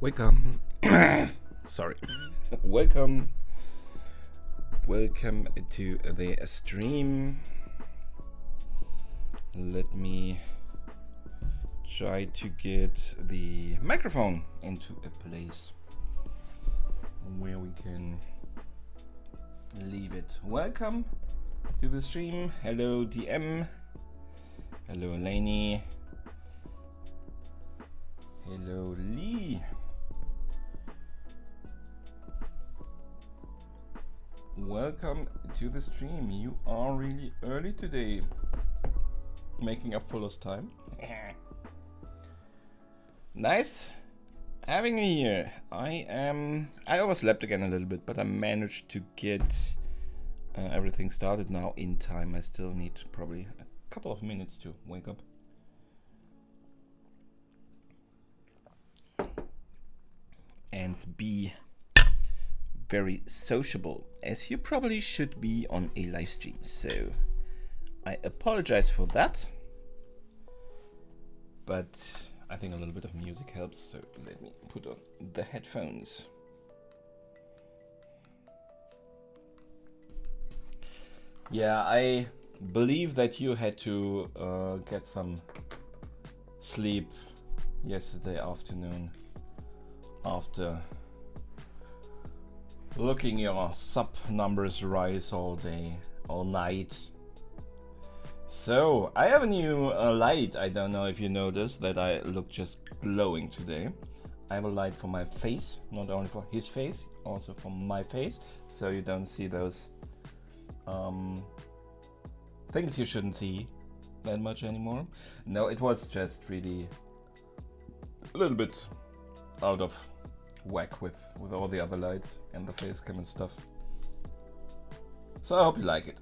Welcome. Sorry. Welcome to the stream. Let me try to get the microphone into a place where we can leave it. Welcome to the stream. Hello DM. Hello Lainey. Hello Lee. Welcome to the stream. You are really early today, making up for lost time. Nice having me here. I overslept again a little bit, but I managed to get everything started now in time. I still need probably a couple of minutes to wake up. And be very sociable, as you probably should be on a live stream. So I apologize for that, but I think a little bit of music helps. So let me put on the headphones. Yeah, I believe that you had to get some sleep yesterday afternoon after looking your sub numbers rise all day, all night. So I have a new light. I don't know if you noticed that I look just glowing today. I have a light for my face, not only for his face, also for my face, so you don't see those things you shouldn't see that much anymore. No, it was just really a little bit out of whack with all the other lights and the face cam and stuff. So I hope you like it.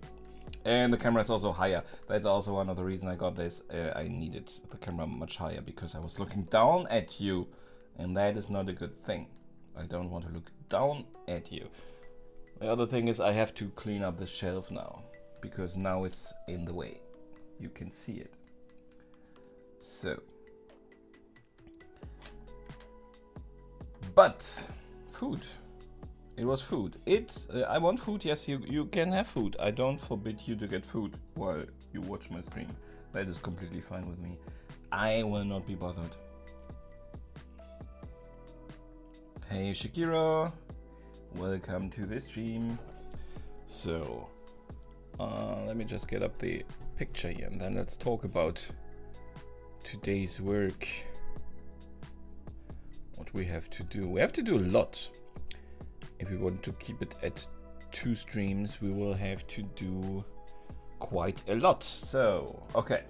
And the camera is also higher. That's also one of the reasons I got this. I needed the camera much higher because I was looking down at you, and that is not a good thing. I don't want to look down at you. The other thing is I have to clean up the shelf now, because now it's in the way. You can see it. So. But food. It was food. I want food. Yes, you can have food. I don't forbid you to get food while you watch my stream. That is completely fine with me. I will not be bothered. Hey Shakira, welcome to the stream. So, let me just get up the picture here, and then let's talk about today's work. What we have to do. We have to do a lot. If we want to keep it at 2 streams, we will have to do quite a lot. So, okay.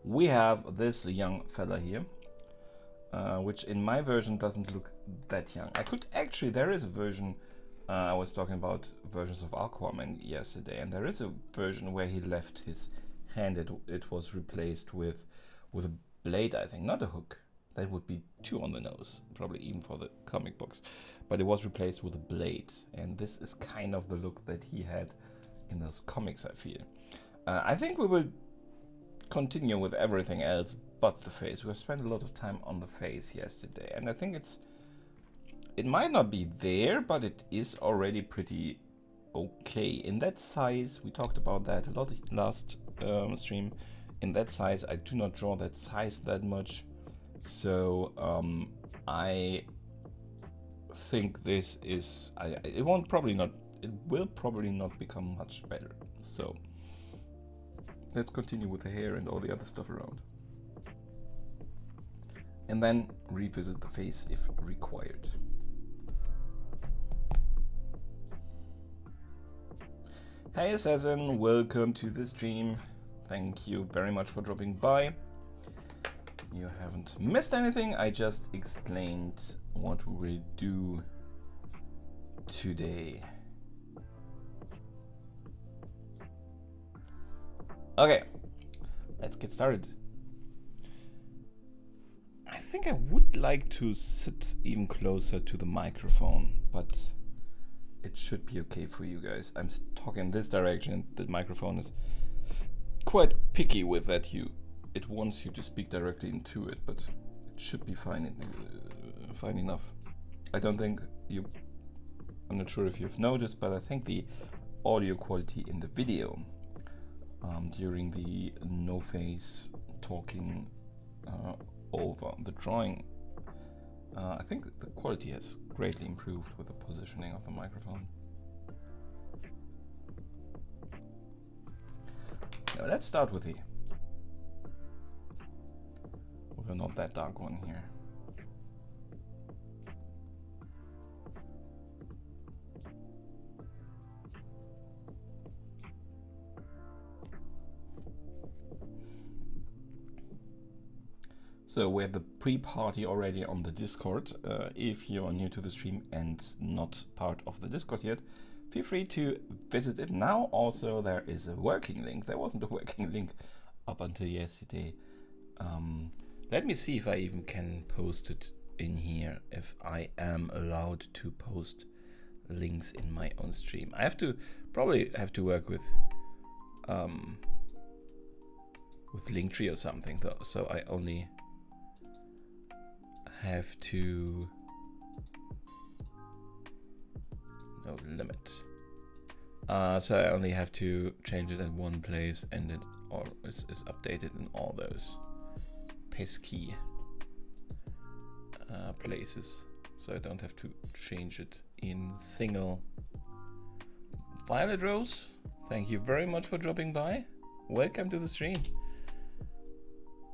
We have this young fella here, which in my version doesn't look that young. There is a version, I was talking about versions of Aquaman yesterday, and there is a version where he left his hand. It was replaced with a blade, I think, not a hook. That would be too on the nose, probably even for the comic books. But it was replaced with a blade. And this is kind of the look that he had in those comics, I feel. I think we will continue with everything else but the face. We spent a lot of time on the face yesterday. And I think it might not be there, but it is already pretty okay. In that size, we talked about that a lot last stream. In that size, I do not draw that size that much. So I think this is it will probably not become much better. So let's continue with the hair and all the other stuff around, and then revisit the face if required. Hey Assassin, welcome to the stream. Thank you very much for dropping by. You haven't missed anything. I just explained what we will do today. Okay, let's get started. I think I would like to sit even closer to the microphone, but it should be okay for you guys. I'm talking in this direction. The microphone is quite picky with that. It wants you to speak directly into it, but should be fine enough. I don't think you. I'm not sure if you've noticed, but I think the audio quality in the video during the no face talking over the drawing, I think the quality has greatly improved with the positioning of the microphone. Now let's start with a not that dark one here. So we have the pre-party already on the Discord. If you are new to the stream and not part of the Discord yet, feel free to visit it now. Also, there is a working link. There wasn't a working link up until yesterday. Let me see if I even can post it in here, if I am allowed to post links in my own stream. I probably have to work with Linktree or something though, so I only have to limit. So I only have to change it in one place, and it is updated in all those pesky places. So I don't have to change it in single. Violet Rose, thank you very much for dropping by. Welcome to the stream.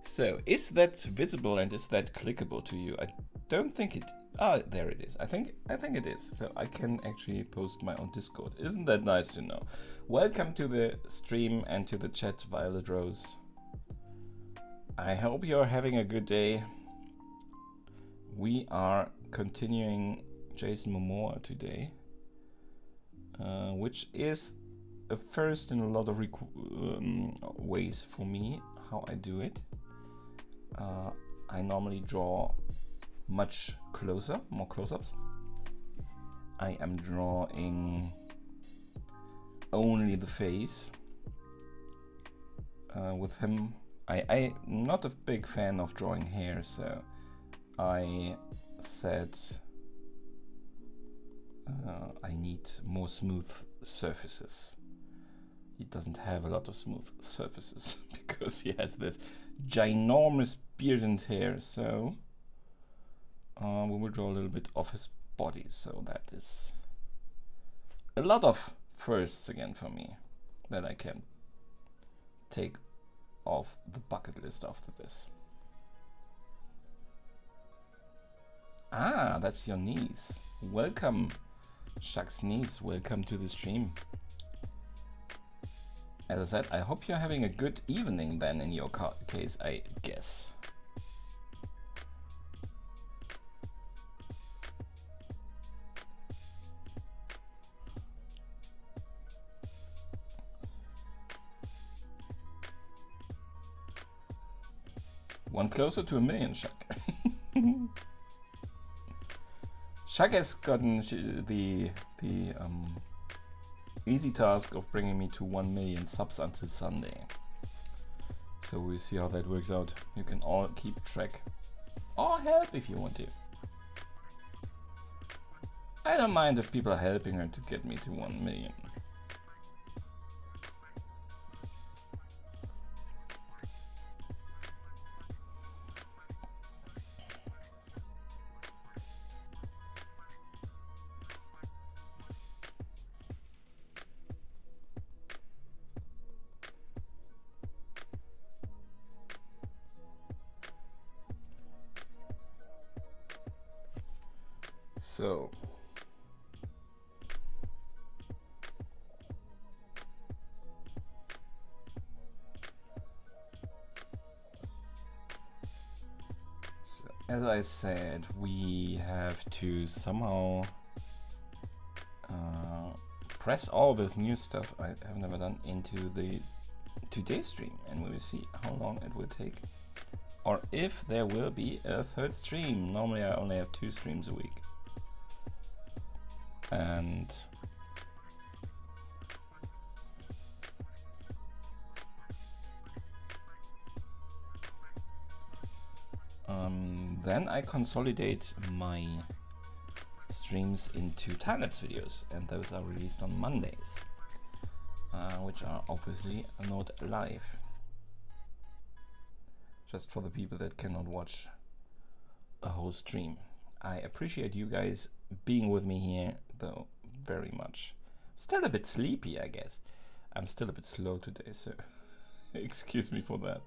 So, is that visible and is that clickable to you? I don't think it. Ah, there it is. I think it is. So I can actually post my own Discord. Isn't that nice to know? Welcome to the stream and to the chat, Violet Rose. I hope you're having a good day. We are continuing Jason Momoa today, which is a first in a lot of ways for me how I do it. I normally draw much closer, more close-ups. I am drawing only the face. With him, I'm not a big fan of drawing hair, so I said I need more smooth surfaces. He doesn't have a lot of smooth surfaces because he has this ginormous beard and hair, so we will draw a little bit of his body. So that is a lot of firsts again for me that I can take off the bucket list after this. Ah, that's your niece. Welcome, Shuck's niece. Welcome to the stream. As I said, I hope you're having a good evening then in your case, I guess. One closer to 1 million, Shuck. Shuck has gotten the easy task of bringing me to 1 million subs until Sunday. So we'll see how that works out. You can all keep track or help if you want to. I don't mind if people are helping her to get me to 1 million. So as I said, we have to somehow press all this new stuff I have never done into the today's stream, and we will see how long it will take, or if there will be a third stream. Normally I only have 2 streams a week. And Then I consolidate my streams into time-lapse videos, and those are released on Mondays, which are obviously not live. Just for the people that cannot watch a whole stream. I appreciate you guys being with me here, though, very much. Still a bit sleepy, I guess. I'm still a bit slow today, so excuse me for that.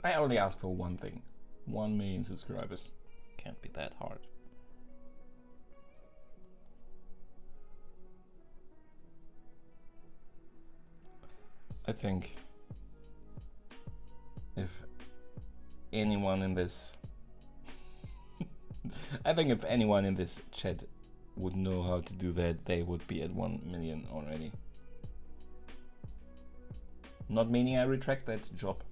I only ask for one thing. 1 million subscribers. Can't be that hard. I think if anyone in this I think if anyone in this chat would know how to do that, they would be at 1 million already. Not meaning I retract that job.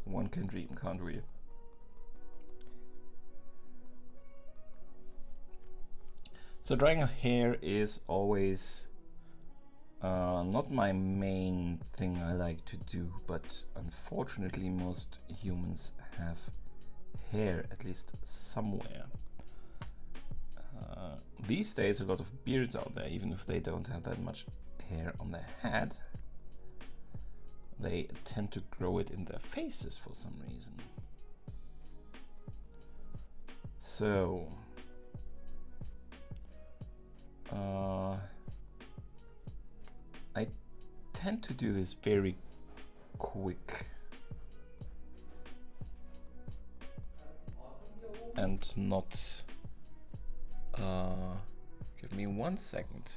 One can dream, can't we? So drying hair is always not my main thing I like to do, but unfortunately most humans have hair, at least somewhere. These days a lot of beards out there, even if they don't have that much hair on their head. They tend to grow it in their faces for some reason. So I tend to do this very quick and not give me 1 second.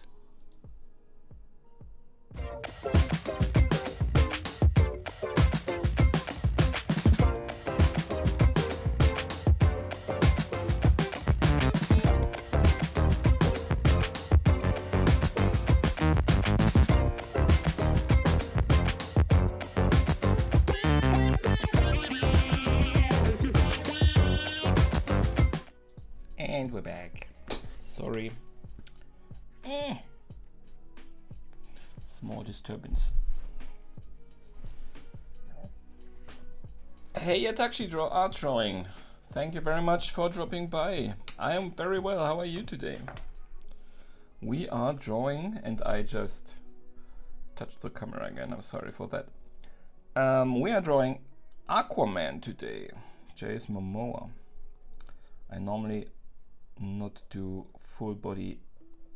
And we're back. Sorry. Small disturbance. Hey, Yatashi Art Drawing. Thank you very much for dropping by. I am very well. How are you today? We are drawing, and I just touched the camera again. I'm sorry for that. We are drawing Aquaman today. Jason Momoa. I normally not do full body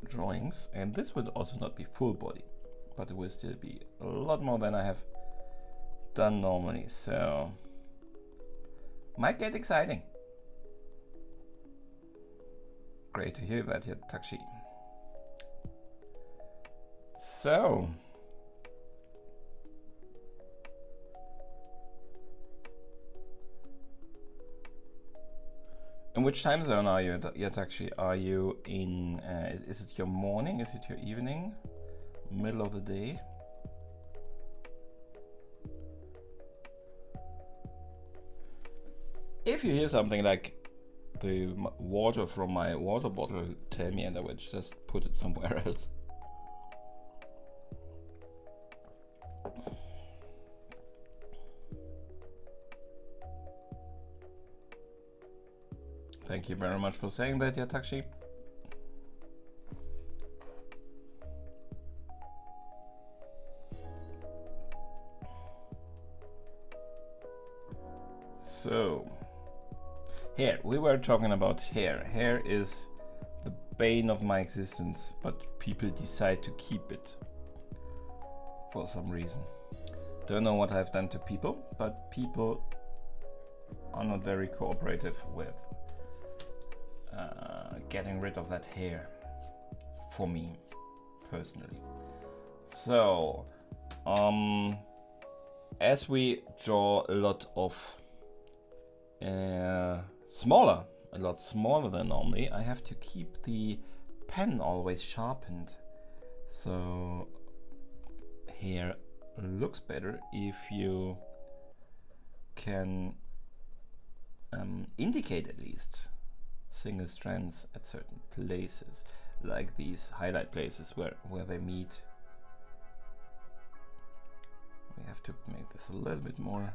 drawings, and this would also not be full body, but it will still be a lot more than I have done normally, so might get exciting. Great to hear that, Yatashi. So in which time zone are you, Yatashi? Are you in, is it your morning? Is it your evening? Middle of the day? If you hear something like the water from my water bottle, tell me and I will just put it somewhere else. Thank you very much for saying that, Yatashi. So, hair. We were talking about hair. Hair is the bane of my existence, but people decide to keep it for some reason. Don't know what I've done to people, but people are not very cooperative with getting rid of that hair for me personally. So as we draw a lot of a lot smaller than normally, I have to keep the pen always sharpened, so hair looks better if you can indicate at least single strands at certain places. like these highlight places where they meet. We have to make this a little bit more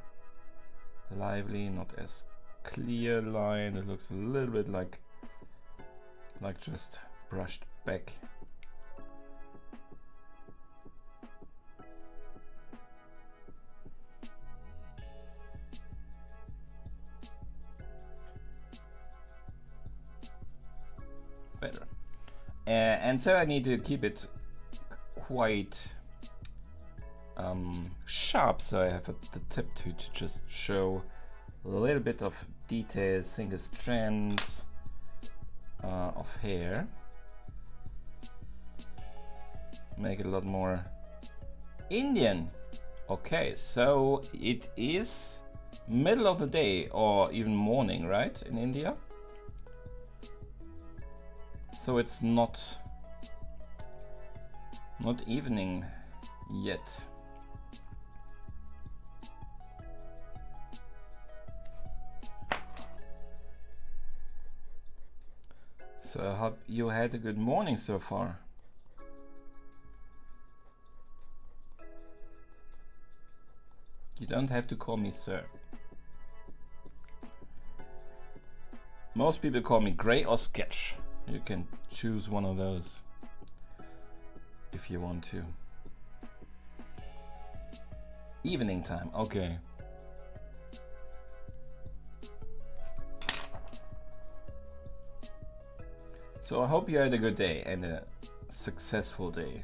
lively, not as clear line. It looks a little bit like just brushed back. Better. And so I need to keep it quite sharp, so I have the tip to just show a little bit of details, single strands of hair. Make it a lot more Indian. Okay, so it is middle of the day or even morning, right, in India? So it's not evening yet. So I hope you had a good morning so far. You don't have to call me sir. Most people call me Gray or Sketch. You can choose one of those if you want to. Evening time, okay. So I hope you had a good day and a successful day.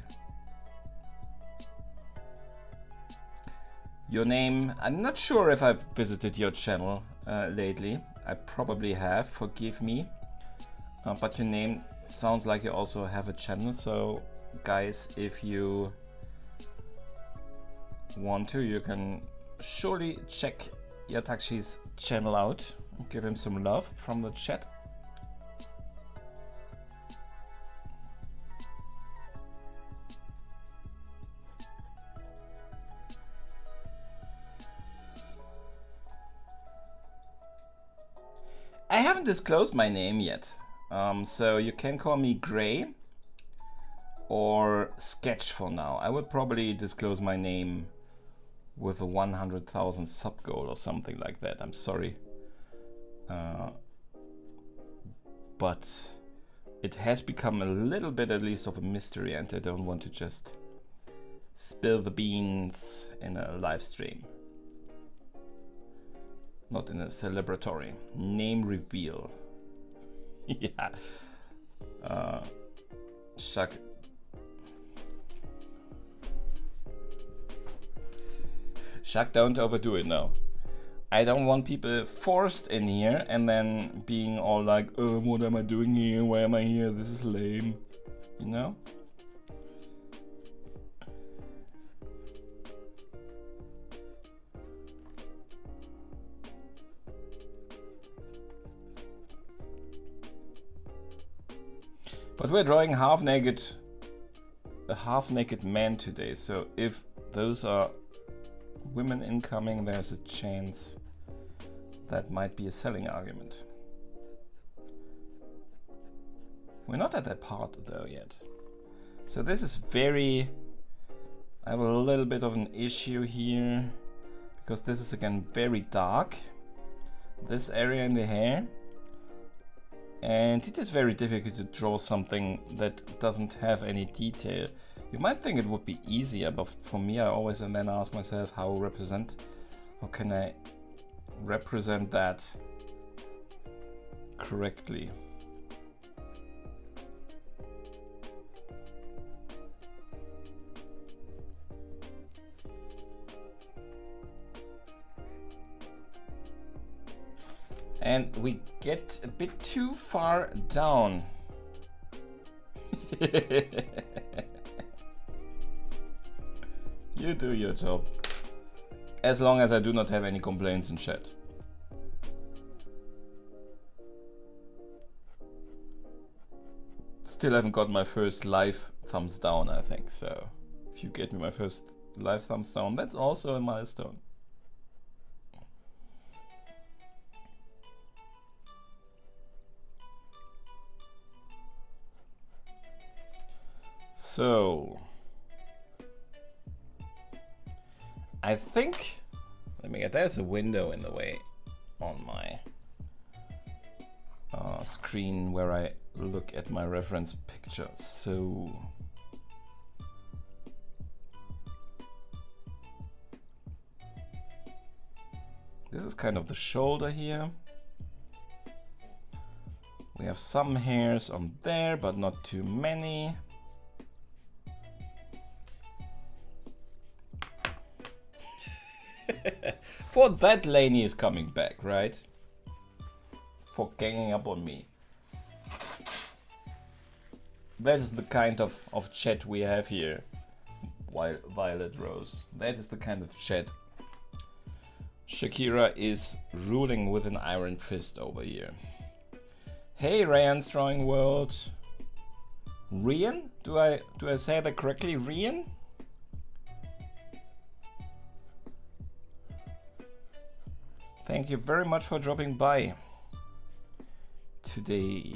Your name, I'm not sure if I've visited your channel lately. I probably have, forgive me. But your name sounds like you also have a channel, so guys, if you want to, you can surely check Yatakshi's channel out. Give him some love from the chat. I haven't disclosed my name yet, so you can call me Gray or Sketch for now. I would probably disclose my name with a 100,000 sub goal or something like that. I'm sorry. But it has become a little bit at least of a mystery, and I don't want to just spill the beans in a live stream. Not in a celebratory. Name reveal. Yeah. Shaq. Shaq, don't overdo it now. I don't want people forced in here and then being all like, oh, what am I doing here? Why am I here? This is lame. You know? But we're drawing a half-naked man today, so if those are women incoming, there's a chance that might be a selling argument. We're not at that part though yet. So this is I have a little bit of an issue here, because this is again very dark, this area in the hair. And it is very difficult to draw something that doesn't have any detail. You might think it would be easier, but for me, I always and then ask myself how can I represent that correctly? And we get a bit too far down. You do your job. As long as I do not have any complaints in chat. Still haven't got my first live thumbs down, I think. So if you get me my first live thumbs down, that's also a milestone. So I think, let me get, there's a window in the way on my screen where I look at my reference picture. So this is kind of the shoulder here. We have some hairs on there, but not too many. For that, Lainey is coming back, right? For ganging up on me. That is the kind of chat we have here, Violet Rose. That is the kind of chat. Shakira is ruling with an iron fist over here. Hey, Ryan's Drawing World. Rian? Do I say that correctly? Rian? Thank you very much for dropping by today.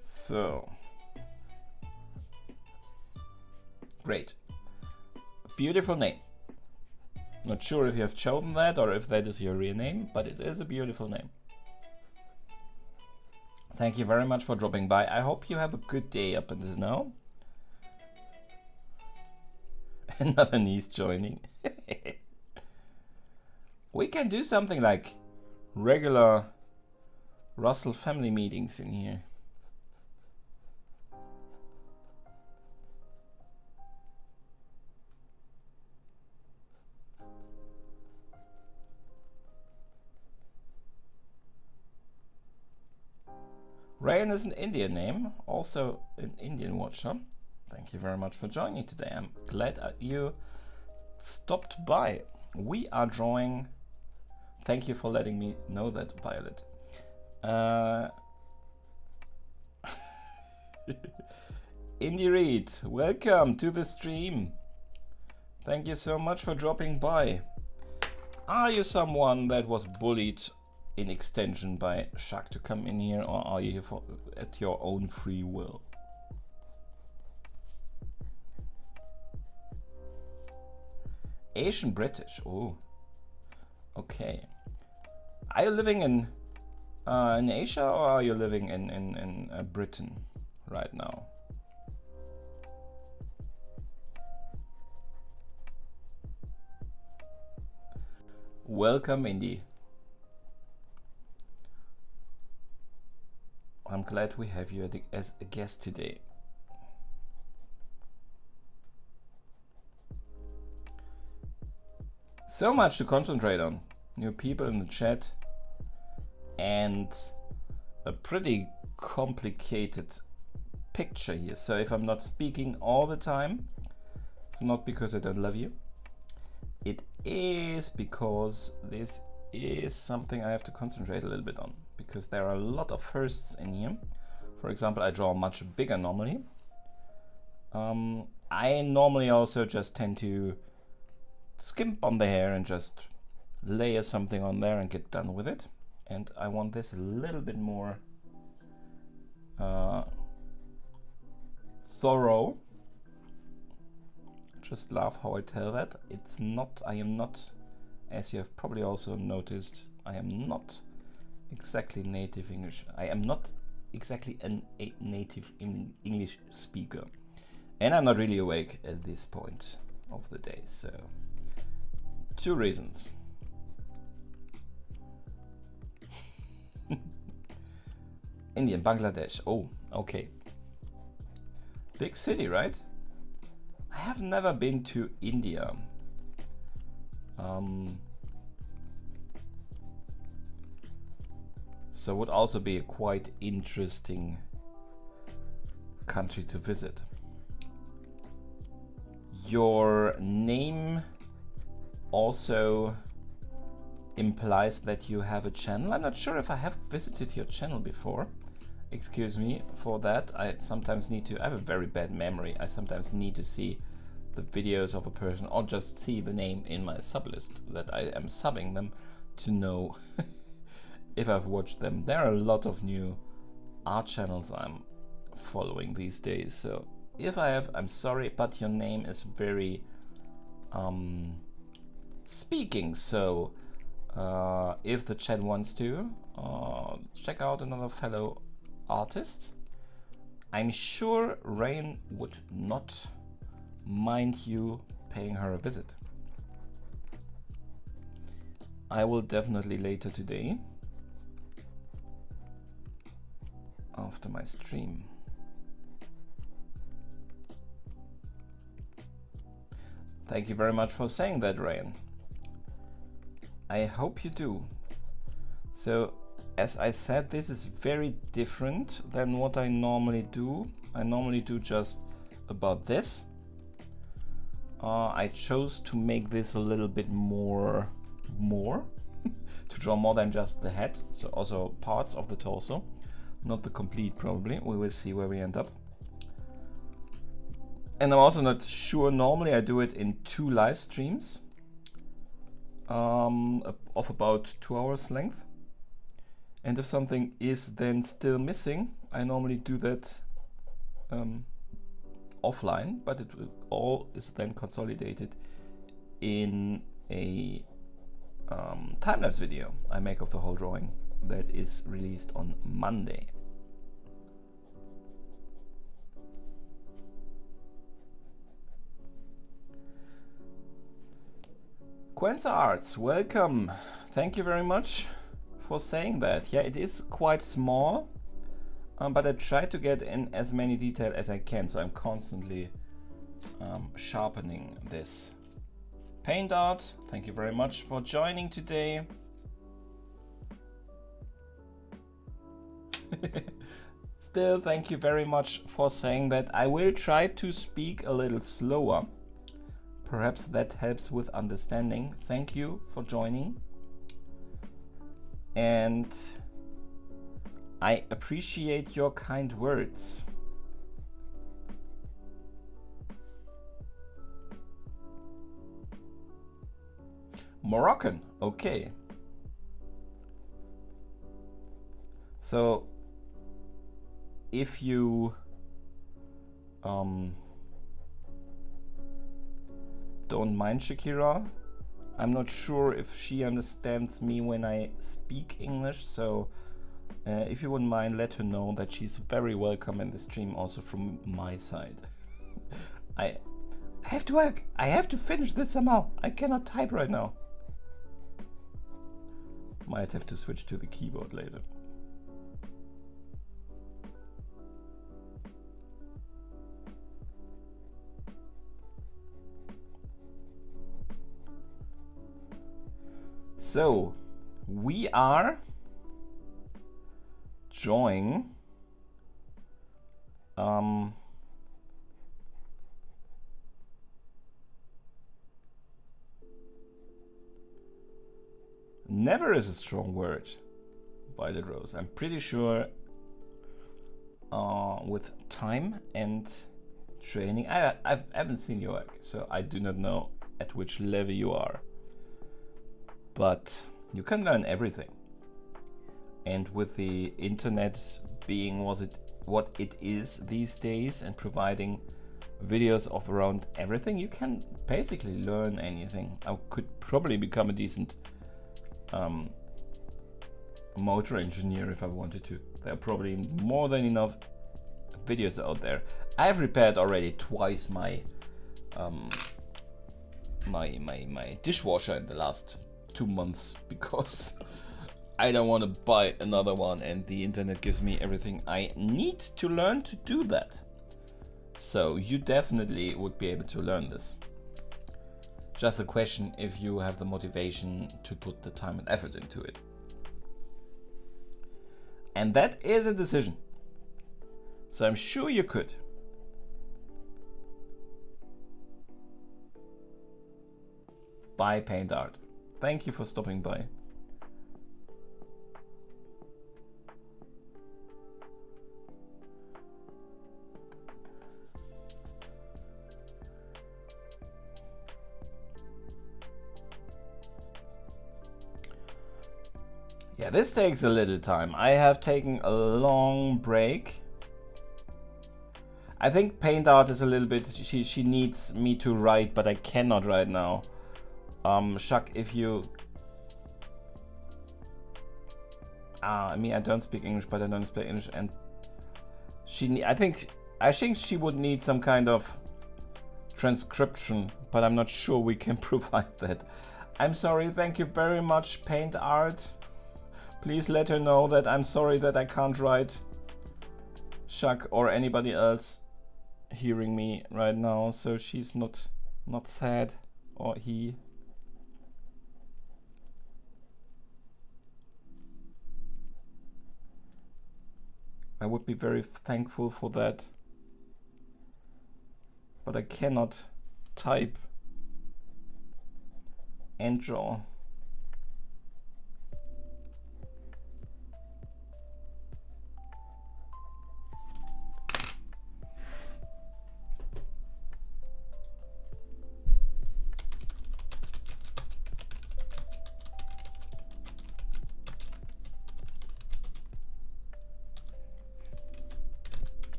So, great. Beautiful name. Not sure if you have chosen that or if that is your real name, but it is a beautiful name. Thank you very much for dropping by. I hope you have a good day up until now. Another niece joining. We can do something like regular Russell family meetings in here. Rayan is an Indian name, also an Indian watcher. Thank you very much for joining today. I'm glad you stopped by. We are drawing. Thank you for letting me know that, Violet. Indie Reed, welcome to the stream. Thank you so much for dropping by. Are you someone that was bullied in extension by Shaq to come in here, or are you here at your own free will? Asian British, oh, okay. Are you living in Asia, or are you living in Britain right now? Welcome, Indy. I'm glad we have you as a guest today. So much to concentrate on. New people in the chat and a pretty complicated picture here. So if I'm not speaking all the time, it's not because I don't love you. It is because this is something I have to concentrate a little bit on, because there are a lot of firsts in here. For example, I draw much bigger normally. I normally also just tend to skimp on the hair and just layer something on there and get done with it. And I want this a little bit more thorough. Just laugh how I tell that. It's not, I am not, as you have probably also noticed, I am not exactly native English. I am not exactly a native English speaker. And I'm not really awake at this point of the day, so 2 reasons. Indian, Bangladesh. Oh, okay. Big city, right? I have never been to India. So would also be a quite interesting country to visit. Your name also implies that you have a channel. I'm not sure if I have visited your channel before. Excuse me for that. I sometimes need to, I have a very bad memory. I sometimes need to see the videos of a person or just see the name in my sub list that I am subbing them to know if I've watched them. There are a lot of new art channels I'm following these days. So if I have, I'm sorry, but your name is very speaking. So if the chat wants to check out another fellow artist, I'm sure Rain would not mind you paying her a visit. I will definitely later today, after my stream. Thank you very much for saying that, Rain. I hope you do. So, as I said, this is very different than what I normally do. I normally do just about this. I chose to make this a little bit more to draw more than just the head, so also parts of the torso, not the complete probably. We will see where we end up. And I'm also not sure, normally I do it in 2 live streams of about 2 hours length. And if something is then still missing, I normally do that offline, but it all is then consolidated in a time-lapse video I make of the whole drawing that is released on Monday. Quenza Arts, welcome. Thank you very much for saying that. Yeah, it is quite small, but I try to get in as many detail as I can, so I'm constantly sharpening this. Paint Art, thank you very much for joining today. Still, thank you very much for saying that. I will try to speak a little slower. Perhaps that helps with understanding. Thank you for joining. And I appreciate your kind words. Moroccan, okay. So if you don't mind Shakira, I'm not sure if she understands me when I speak English, so if you wouldn't mind, let her know that she's very welcome in the stream also from my side. I have to work. I have to finish this somehow. I cannot type right now. Might have to switch to the keyboard later. So, we are drawing never is a strong word, Violet Rose. I'm pretty sure with time and training, I haven't seen your work, so I do not know at which level you are. But you can learn everything. And with the internet being what it is these days and providing videos of around everything, you can basically learn anything. I could probably become a decent motor engineer if I wanted to. There are probably more than enough videos out there. I've repaired already twice my my dishwasher in the last 2 months because I don't want to buy another one, and the internet gives me everything I need to learn to do that. So you definitely would be able to learn this. Just a question if you have the motivation to put the time and effort into it. And that is a decision. So I'm sure you could. Buy Paint Art. Thank you for stopping by. Yeah, this takes a little time. I have taken a long break. I think paint art is a little bit... She needs me to write, but I cannot right now. Chuck, if you... I mean, I don't speak English, but I don't speak English, and I think she would need some kind of transcription, but I'm not sure we can provide that. I'm sorry. Thank you very much, paint art. Please let her know that I'm sorry that I can't write. Chuck or anybody else hearing me right now, so she's not sad, or he. I would be very thankful for that, but I cannot type and draw.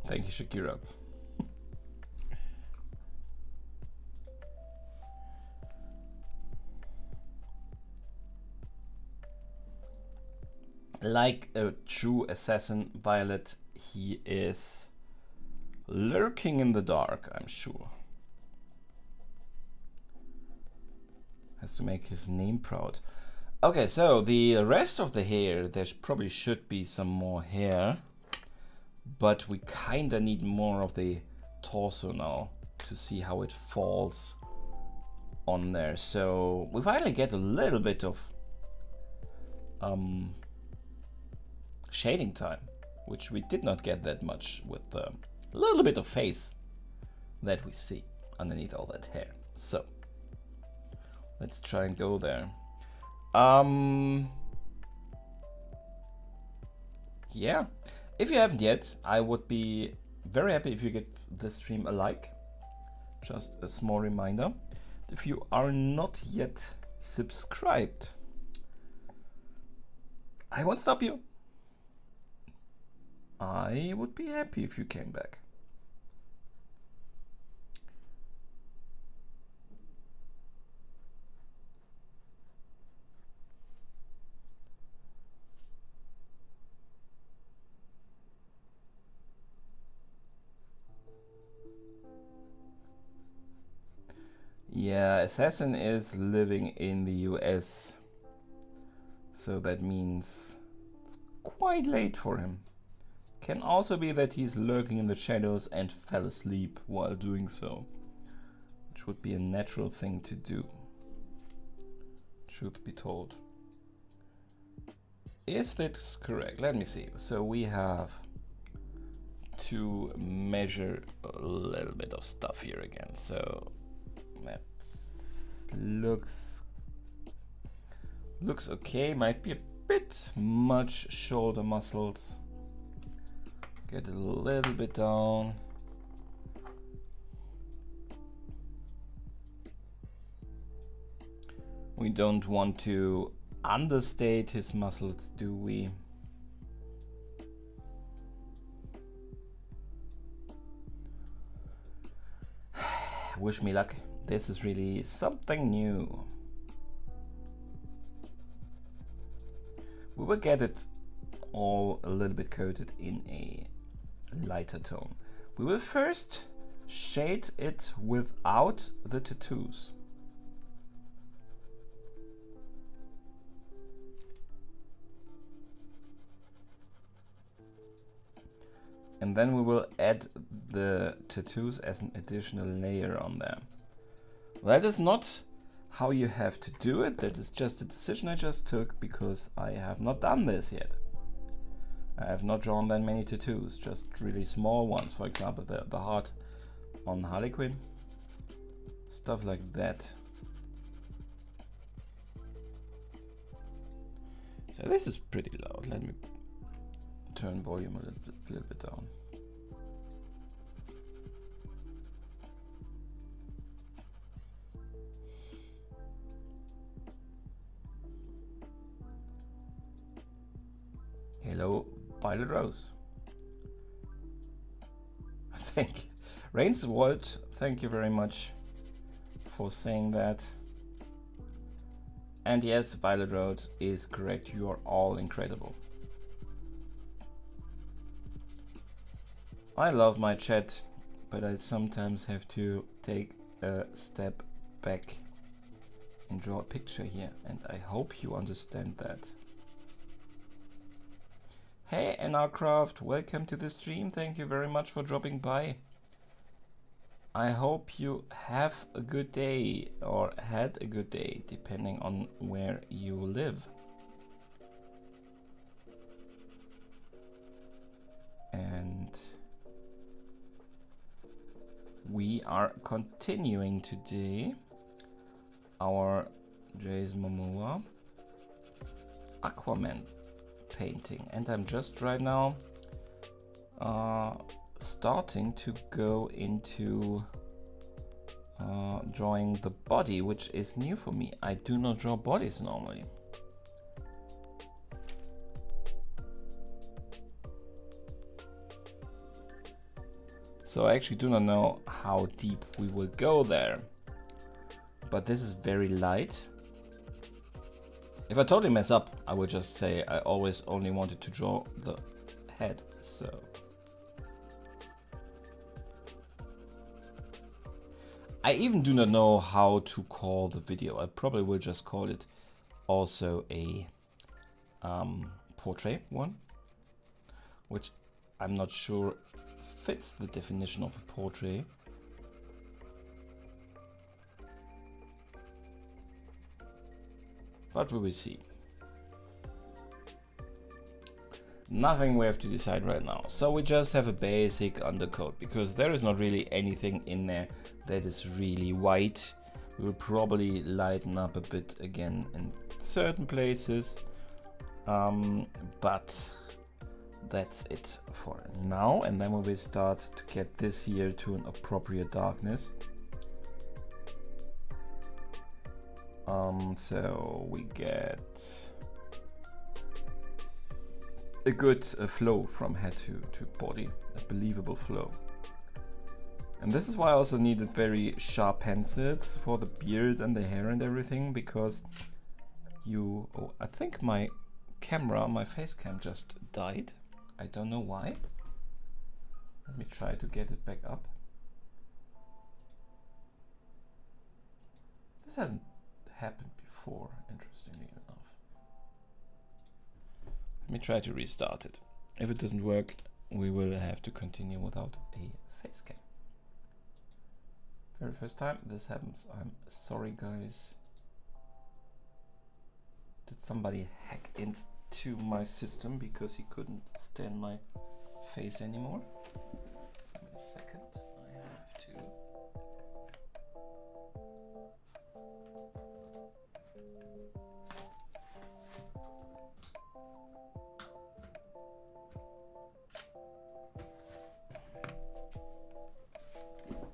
Thank you, Shakira. Like a true assassin, Violet, he is lurking in the dark, I'm sure. Has to make his name proud. Okay, so the rest of the hair, there probably should be some more hair. But we kinda need more of the torso now to see how it falls on there. So we finally get a little bit of shading time, which we did not get that much with the little bit of face that we see underneath all that hair. So let's try and go there. Yeah. If you haven't yet, I would be very happy if you get this stream a like. Just a small reminder. If you are not yet subscribed, I won't stop you. I would be happy if you came back. Yeah, Assassin is living in the US, so that means it's quite late for him. Can also be that he's lurking in the shadows and fell asleep while doing so, which would be a natural thing to do, truth be told. Is this correct? Let me see. So we have to measure a little bit of stuff here again. So that looks okay. Might be a bit much shoulder muscles. Get a little bit down. We don't want to understate his muscles, do we? Wish me luck. This is really something new. We will get it all a little bit coated in a lighter tone. We will first shade it without the tattoos. And then we will add the tattoos as an additional layer on there. That is not how you have to do it. That is just a decision I just took because I have not done this yet. I have not drawn that many tattoos, just really small ones. For example, the heart on Harley Quinn. Stuff like that. So this is pretty loud. Let me turn volume a little bit down. hello, Violet Rose. Thank you. Rains Walt, thank you very much for saying that. And yes, Violet Rose is correct. You are all incredible. I love my chat, but I sometimes have to take a step back and draw a picture here, and I hope you understand that. Hey NRCraft, welcome to the stream. Thank you very much for dropping by. I hope you have a good day, or had a good day, depending on where you live. And we are continuing today our Jason Momoa Aquaman painting, and I'm just right now starting to go into drawing the body, which is new for me. I do not draw bodies normally. So I actually do not know how deep we will go there, but this is very light. If I totally mess up, I will just say I always only wanted to draw the head, so. I even do not know how to call the video. I probably will just call it also a portrait one, which I'm not sure fits the definition of a portrait. But we will see. Nothing we have to decide right now. So we just have a basic undercoat, because there is not really anything in there that is really white. We will probably lighten up a bit again in certain places. But that's it for now. And then we will start to get this here to an appropriate darkness. So we get a good flow from head to body, a believable flow. And this is why I also needed very sharp pencils for the beard and the hair and everything, because I think my face cam just died. I don't know why. Let me try to get it back up. This hasn't happened before, interestingly enough. Let me try to restart it. If it doesn't work, we will have to continue without a face cam. Very first time this happens. I'm sorry, guys. Did somebody hack into my system because he couldn't stand my face anymore? Give me a second. I have to.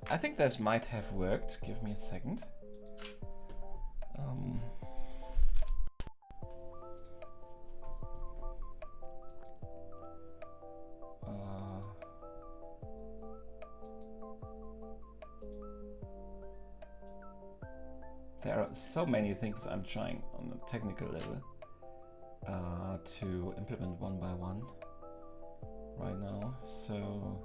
I think this might have worked. Give me a second. There are so many things I'm trying on a technical level to implement one by one right now. So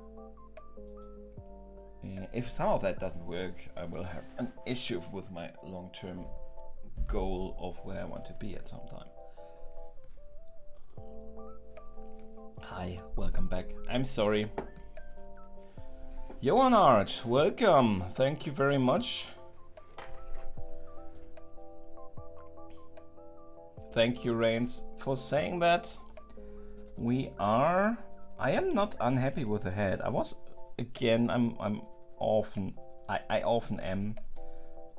if some of that doesn't work, I will have an issue with my long-term goal of where I want to be at some time. Hi, welcome back. I'm sorry. Johan Art, welcome. Thank you very much. Thank you, Rains, for saying that. I am not unhappy with the head. I often am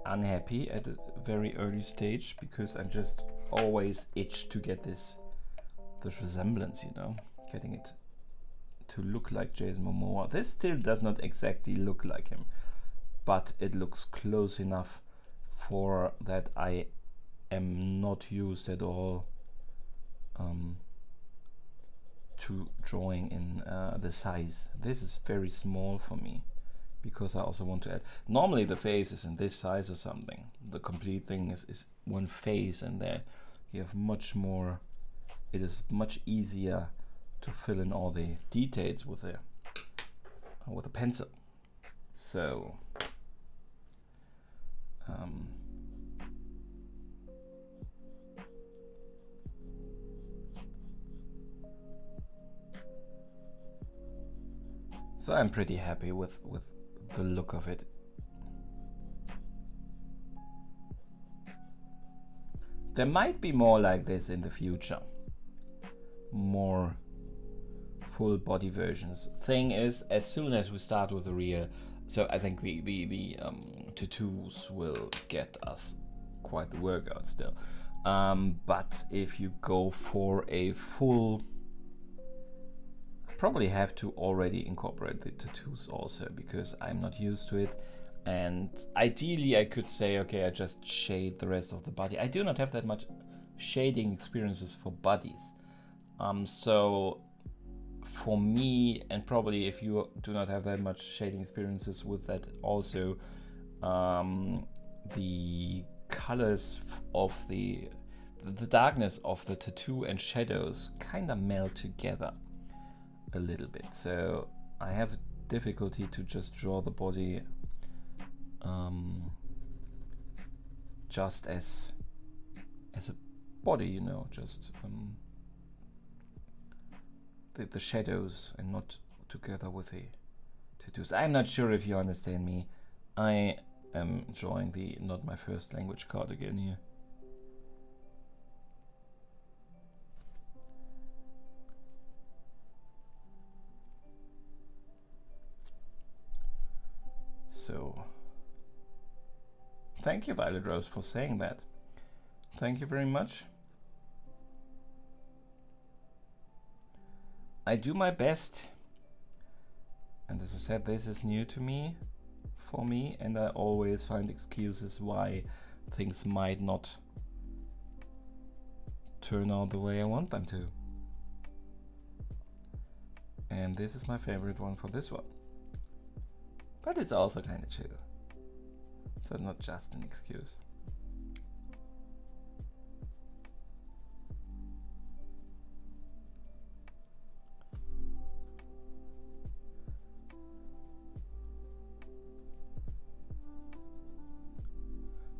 unhappy at a very early stage, because I just always itch to get this resemblance, you know, getting it to look like Jason Momoa. This still does not exactly look like him, but it looks close enough for that I am not used at all to drawing in the size. This is very small for me because I also want to add. Normally the face is in this size or something. The complete thing is one face, and there you have much more. It is much easier to fill in all the details with a pencil. So so I'm pretty happy with the look of it. There might be more like this in the future. More full body versions. Thing is, as soon as we start with the real, so I think the tattoos will get us quite the workout still. But if you go for a full, I probably have to already incorporate the tattoos also, because I'm not used to it. And ideally I could say, okay, I just shade the rest of the body. I do not have that much shading experiences for bodies. So for me, and probably if you do not have that much shading experiences with that also, the colors of the darkness of the tattoo and shadows kind of meld together a little bit. So I have difficulty to just draw the body just as a body, you know, just the shadows and not together with the tattoos. I'm not sure if you understand me. I am drawing the not my first language card again here. So thank you, Violet Rose, for saying that. Thank you very much. I do my best, and as I said, this is new to me, for me, and I always find excuses why things might not turn out the way I want them to. And this is my favorite one for this one. But it's also kind of chill. So not just an excuse.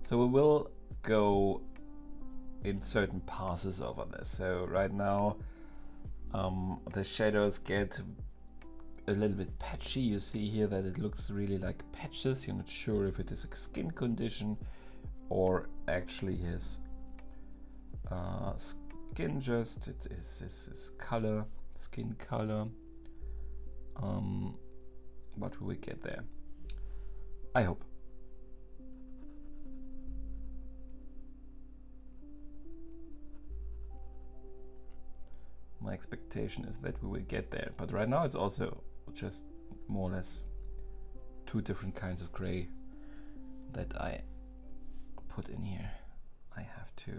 So we will go in certain passes over this. So right now the shadows get a little bit patchy. You see here that it looks really like patches. You're not sure if it is a skin condition or actually his skin, just it is his color, skin color. But we will get there, I hope. My expectation is that we will get there, but right now it's also just more or less two different kinds of gray that I put in here. I have to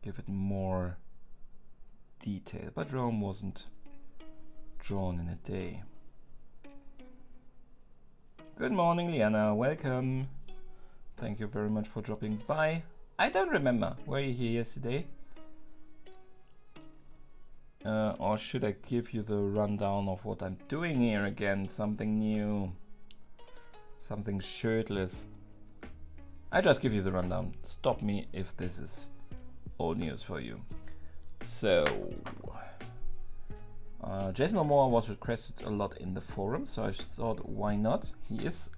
give it more detail, but Rome wasn't drawn in a day. Good morning, Liana, welcome. Thank you very much for dropping by. I don't remember, were you here yesterday? Or should I give you the rundown of what I'm doing here again? Something new, something shirtless. I just give you the rundown. Stop me if this is old news for you. So, Jason Momoa was requested a lot in the forum, so I thought, why not? He is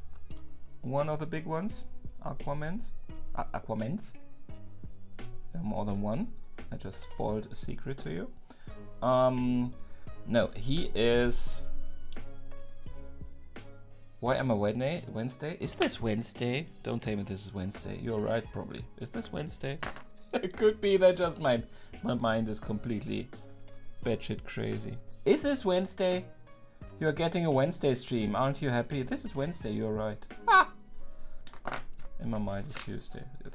one of the big ones, Aquamans. More than one. I just spoiled a secret to you. No, he is. Why am I Wednesday? Is this Wednesday? Don't tell me this is Wednesday. You're right, probably. Is this Wednesday? It could be that just my mind is completely batshit crazy. Is this Wednesday? You're getting a Wednesday stream, aren't you happy? This is Wednesday, you're right. Ah! In my mind it's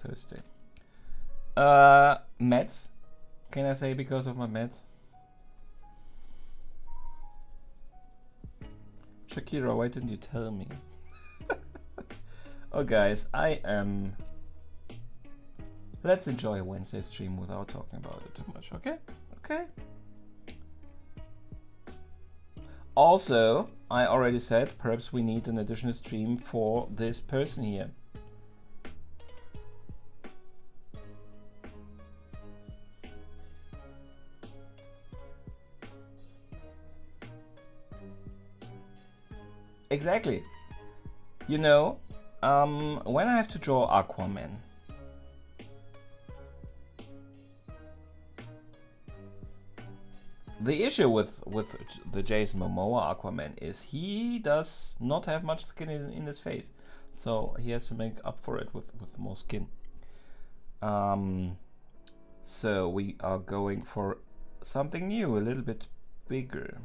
Thursday. Mets. Can I say because of my meds? Shakira, why didn't you tell me? Oh guys, I am... Let's enjoy a Wednesday stream without talking about it too much, okay? Okay? Also, I already said, perhaps we need an additional stream for this person here. Exactly. You know, when I have to draw Aquaman, the issue with the Jason Momoa Aquaman is he does not have much skin in his face, so he has to make up for it with more skin. So we are going for something new, a little bit bigger.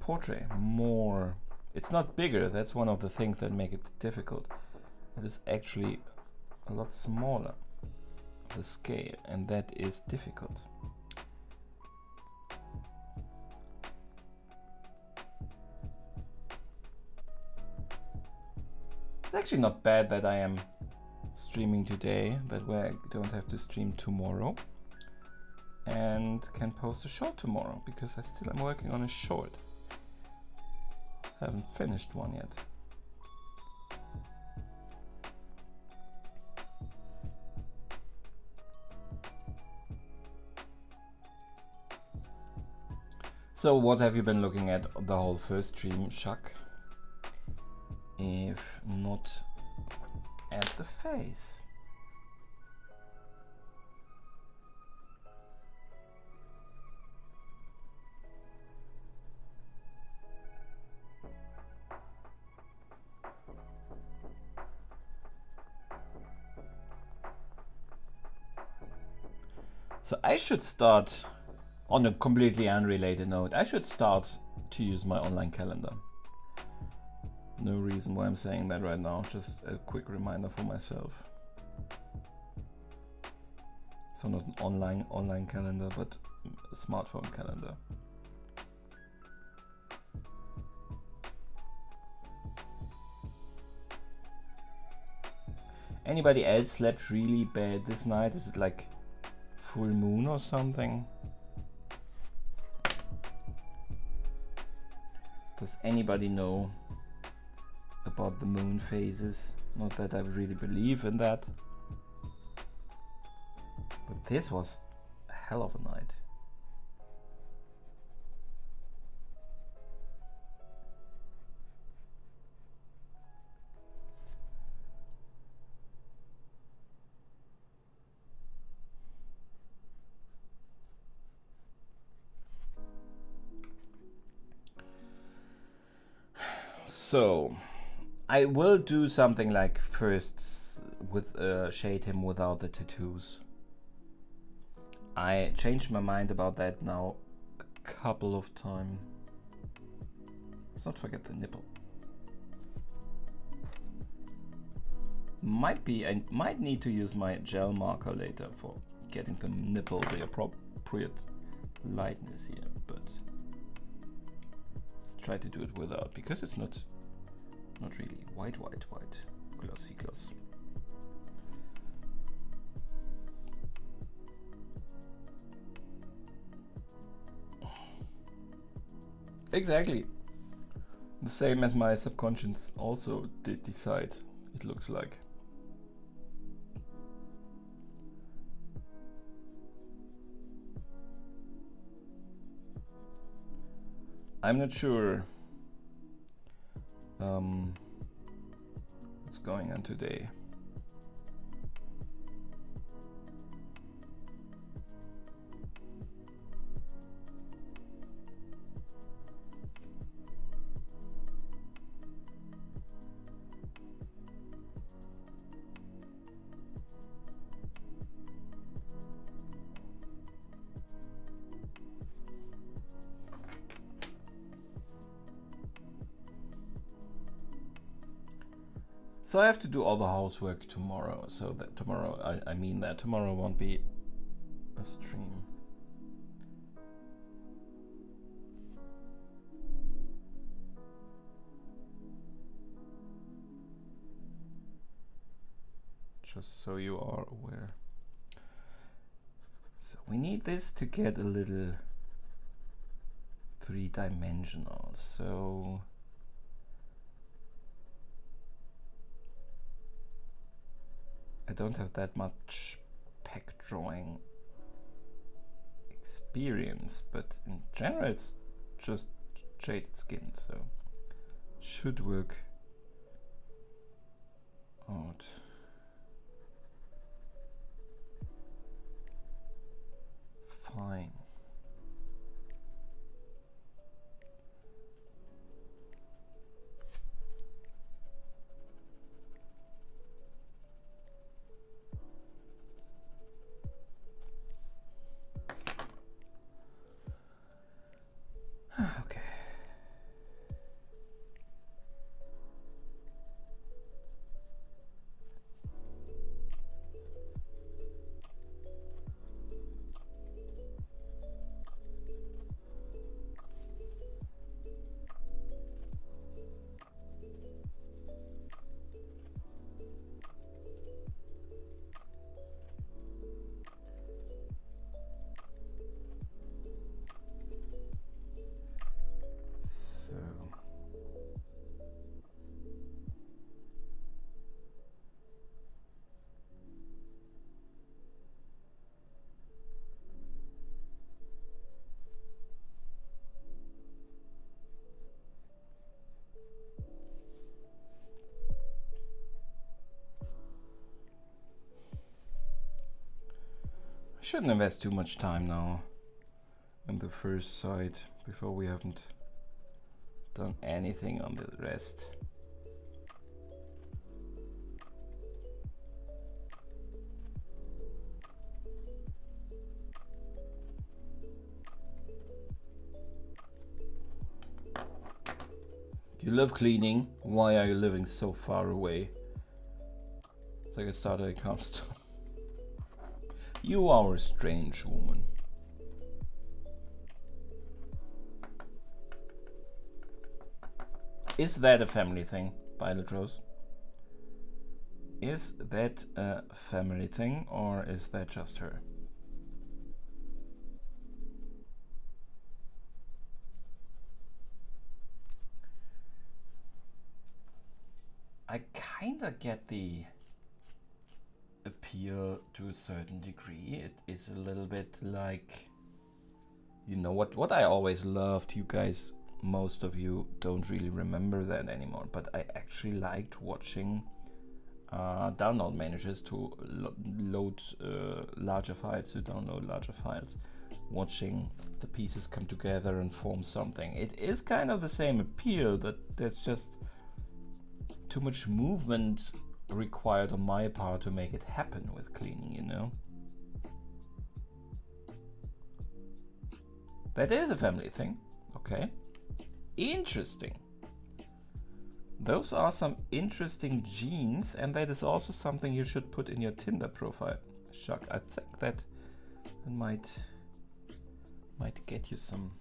Portrait, more. It's not bigger, that's one of the things that make it difficult. It is actually a lot smaller, the scale, and that is difficult. It's actually not bad that I am streaming today, that way I don't have to stream tomorrow and can post a short tomorrow, because I still am working on a short. Haven't finished one yet. So what have you been looking at the whole first stream, Chuck? If not at the face. So I should start, on a completely unrelated note, I should start to use my online calendar. No reason why I'm saying that right now, just a quick reminder for myself. So not an online calendar, but a smartphone calendar. Anybody else slept really bad this night? Is it like full moon or something? Does anybody know about the moon phases? Not that I really believe in that, but this was a hell of a night. So I will do something like first with shade him without the tattoos. I changed my mind about that now a couple of times. Let's not forget the nipple. I might need to use my gel marker later for getting the nipple the appropriate lightness here, but let's try to do it without, because it's not really white, glossy gloss. Exactly. The same as my subconscious also did decide, it looks like. I'm not sure what's going on today. So I have to do all the housework tomorrow. So that tomorrow, I mean that tomorrow won't be a stream. Just so you are aware. So we need this to get a little three-dimensional. So I don't have that much pack drawing experience, but in general it's just shaded skin, so should work out. Fine. Okay. Shouldn't invest too much time now on the first side before we haven't done anything on the rest. You love cleaning. Why are you living so far away? It's like I started a cast. You are a strange woman. Is that a family thing, Violet Rose? Is that a family thing, or is that just her? I kinda get the appeal to a certain degree. It is a little bit like, you know what I always loved. You guys, most of you don't really remember that anymore, but I actually liked watching download managers to load larger files, to download larger files, watching the pieces come together and form something. It is kind of the same appeal, that there's just too much movement required on my part to make it happen with cleaning, you know? That is a family thing. Okay. Interesting. Those are some interesting genes, and that is also something you should put in your Tinder profile. Chuck, I think that might get you some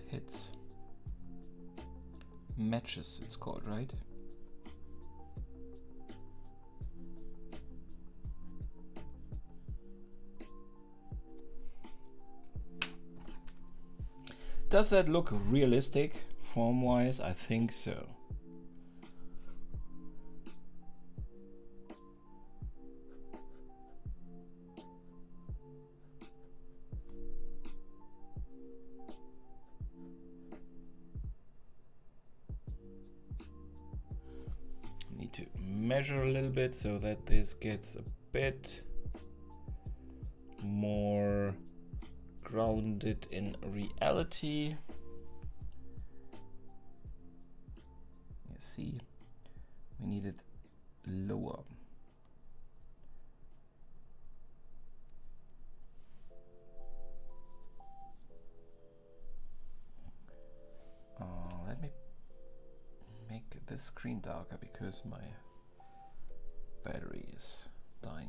hits. Matches, it's called, right? Does that look realistic form-wise? I think so. Need to measure a little bit so that this gets a bit more grounded in reality. You see, we need it lower. Let me make this this screen darker because my battery is dying.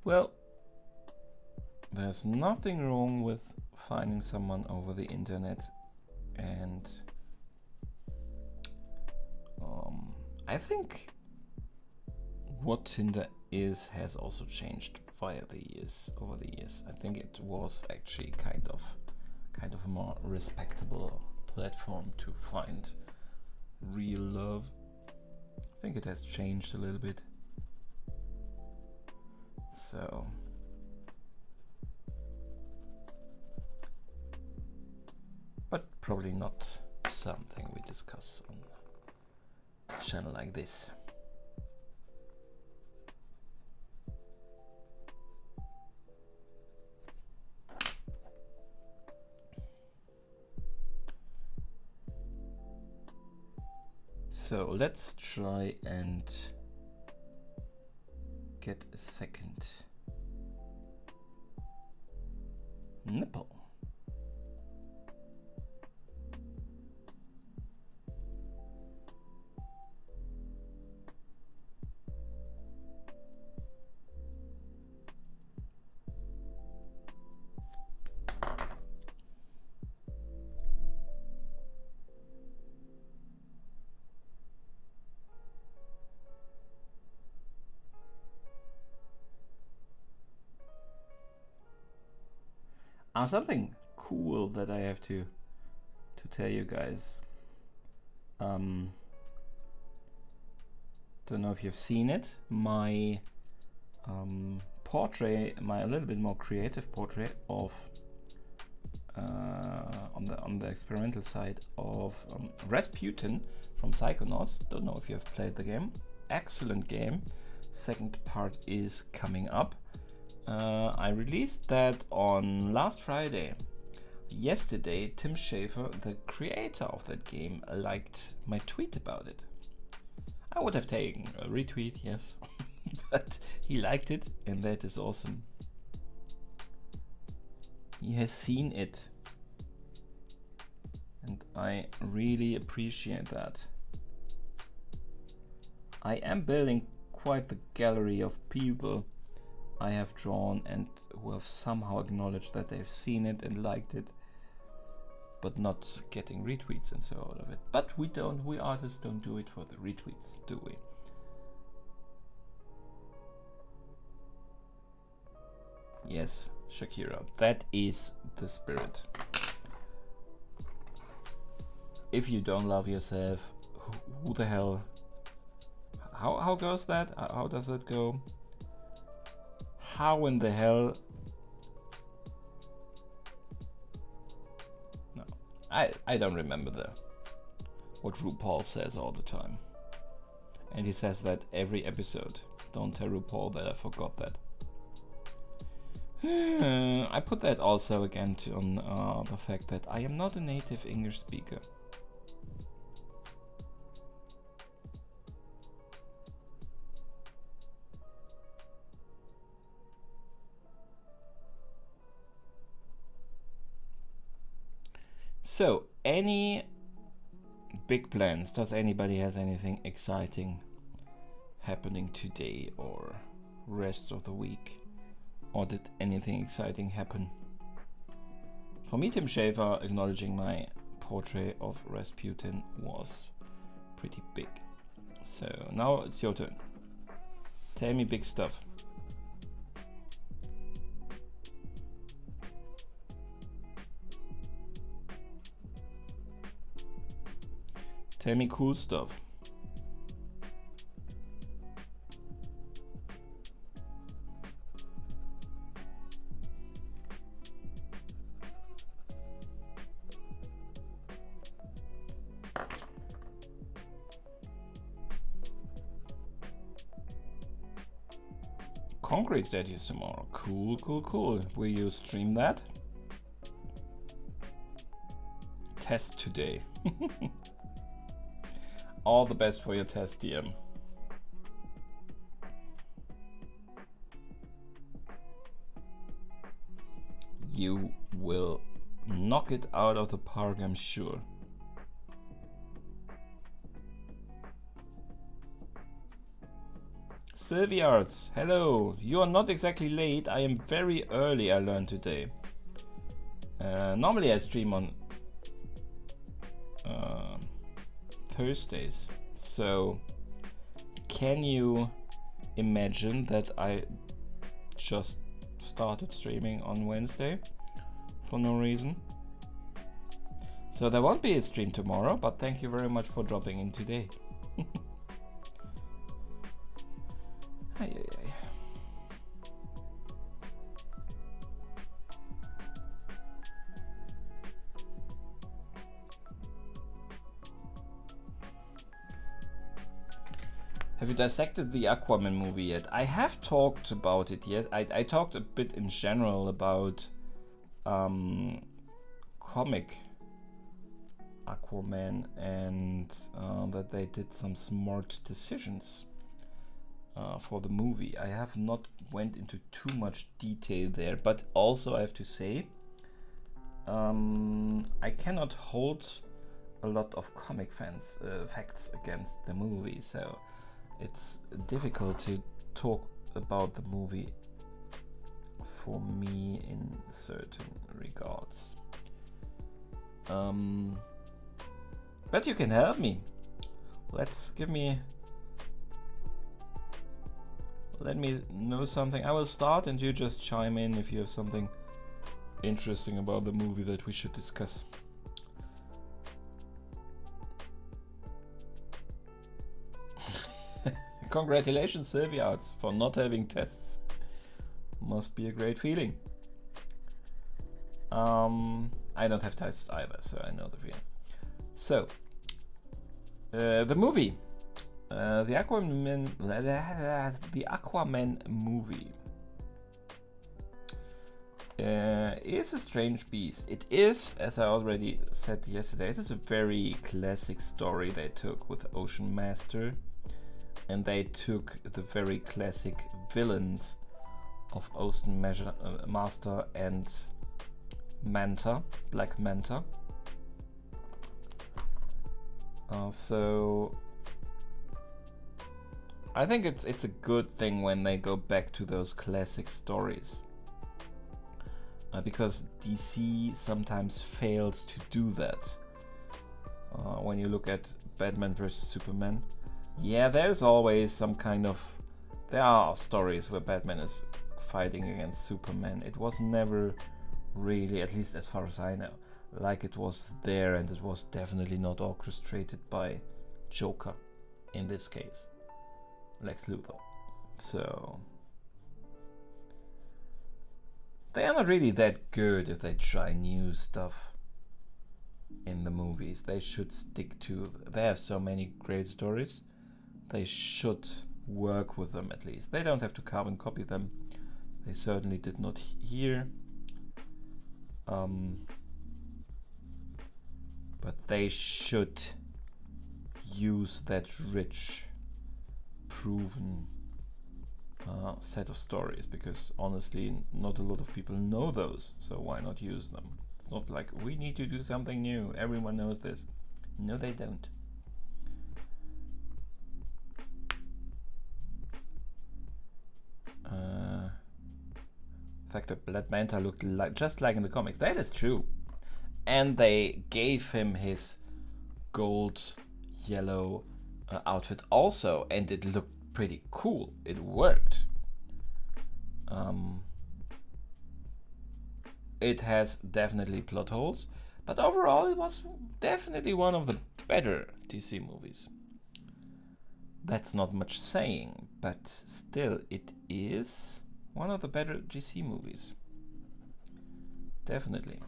Well, there's nothing wrong with finding someone over the internet, and I think what Tinder is has also changed over the years. I think it was actually kind of a more respectable platform to find real love. I think it has changed a little bit. So but probably not something we discuss on a channel like this. So let's try and get a second nipple. Something cool that I have to tell you guys. Don't know if you've seen it. My portrait, my a little bit more creative portrait of on the experimental side of Rasputin from Psychonauts. Don't know if you have played the game. Excellent game. Second part is coming up. I released that on last Friday. Yesterday, Tim Schafer, the creator of that game, liked my tweet about it. I would have taken a retweet, yes, but he liked it, and that is awesome. He has seen it, and I really appreciate that. I am building quite the gallery of people I have drawn and who have somehow acknowledged that they've seen it and liked it, but not getting retweets and so out of it. But we artists don't do it for the retweets, do we? Yes, Shakira, that is the spirit. If you don't love yourself, who the hell? How goes that? How does that go? How in the hell? No, I don't remember what RuPaul says all the time. And he says that every episode. Don't tell RuPaul that I forgot that. I put that also again on the fact that I am not a native English speaker. So, any big plans? Does anybody has anything exciting happening today or rest of the week? Or did anything exciting happen? For me, Tim Schafer acknowledging my portrait of Rasputin was pretty big. So now it's your turn. Tell me big stuff. Tell me cool stuff. Concrete statues tomorrow. Cool, cool, cool. Will you stream that? Test today. All the best for your test, DM. You will knock it out of the park, I'm sure. Sylviards, hello. You are not exactly late. I am very early, I learned today. Normally I stream on Thursdays. So can you imagine that I just started streaming on Wednesday for no reason? So there won't be a stream tomorrow, but thank you very much for dropping in today. Ay, ay, ay. Have you dissected the Aquaman movie yet? I have talked about it yet. I talked a bit in general about comic Aquaman and that they did some smart decisions for the movie. I have not went into too much detail there, but also I have to say I cannot hold a lot of comic fans facts against the movie, so it's difficult to talk about the movie for me in certain regards. But you can help me. Let me know something. I will start and you just chime in if you have something interesting about the movie that we should discuss. Congratulations, Sylviards, for not having tests. Must be a great feeling. I don't have tests either, so I know the feeling. So, the movie. The Aquaman movie is a strange beast. It is, as I already said yesterday, it is a very classic story they took with Ocean Master, and they took the very classic villains of Ocean Master and Manta, Black Manta. So I think it's a good thing when they go back to those classic stories, because DC sometimes fails to do that. When you look at Batman vs Superman, yeah, there's always some kind of... There are stories where Batman is fighting against Superman. It was never really, at least as far as I know, like it was there, and it was definitely not orchestrated by Joker in this case, Lex Luthor. So they are not really that good if they try new stuff in the movies. They should stick to... They have so many great stories. They should work with them at least. They don't have to carbon copy them. They certainly did not here. But they should use that rich, proven set of stories, because honestly, not a lot of people know those, so why not use them? It's not like we need to do something new, everyone knows this. No, they don't. The fact that Black Manta looked just like in the comics, that is true. And they gave him his gold yellow outfit also, and it looked pretty cool. It worked. It has definitely plot holes, but overall it was definitely one of the better DC movies. That's not much saying, but still it is one of the better DC movies. Definitely.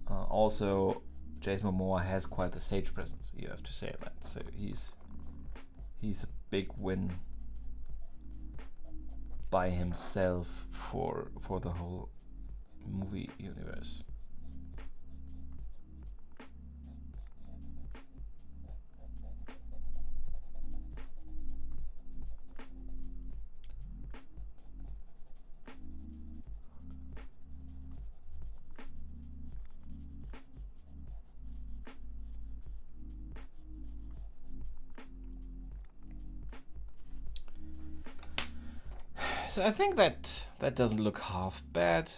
Also, Jason Momoa has quite the stage presence, you have to say that. So he's a big win by himself for the whole movie universe. So I think that doesn't look half bad.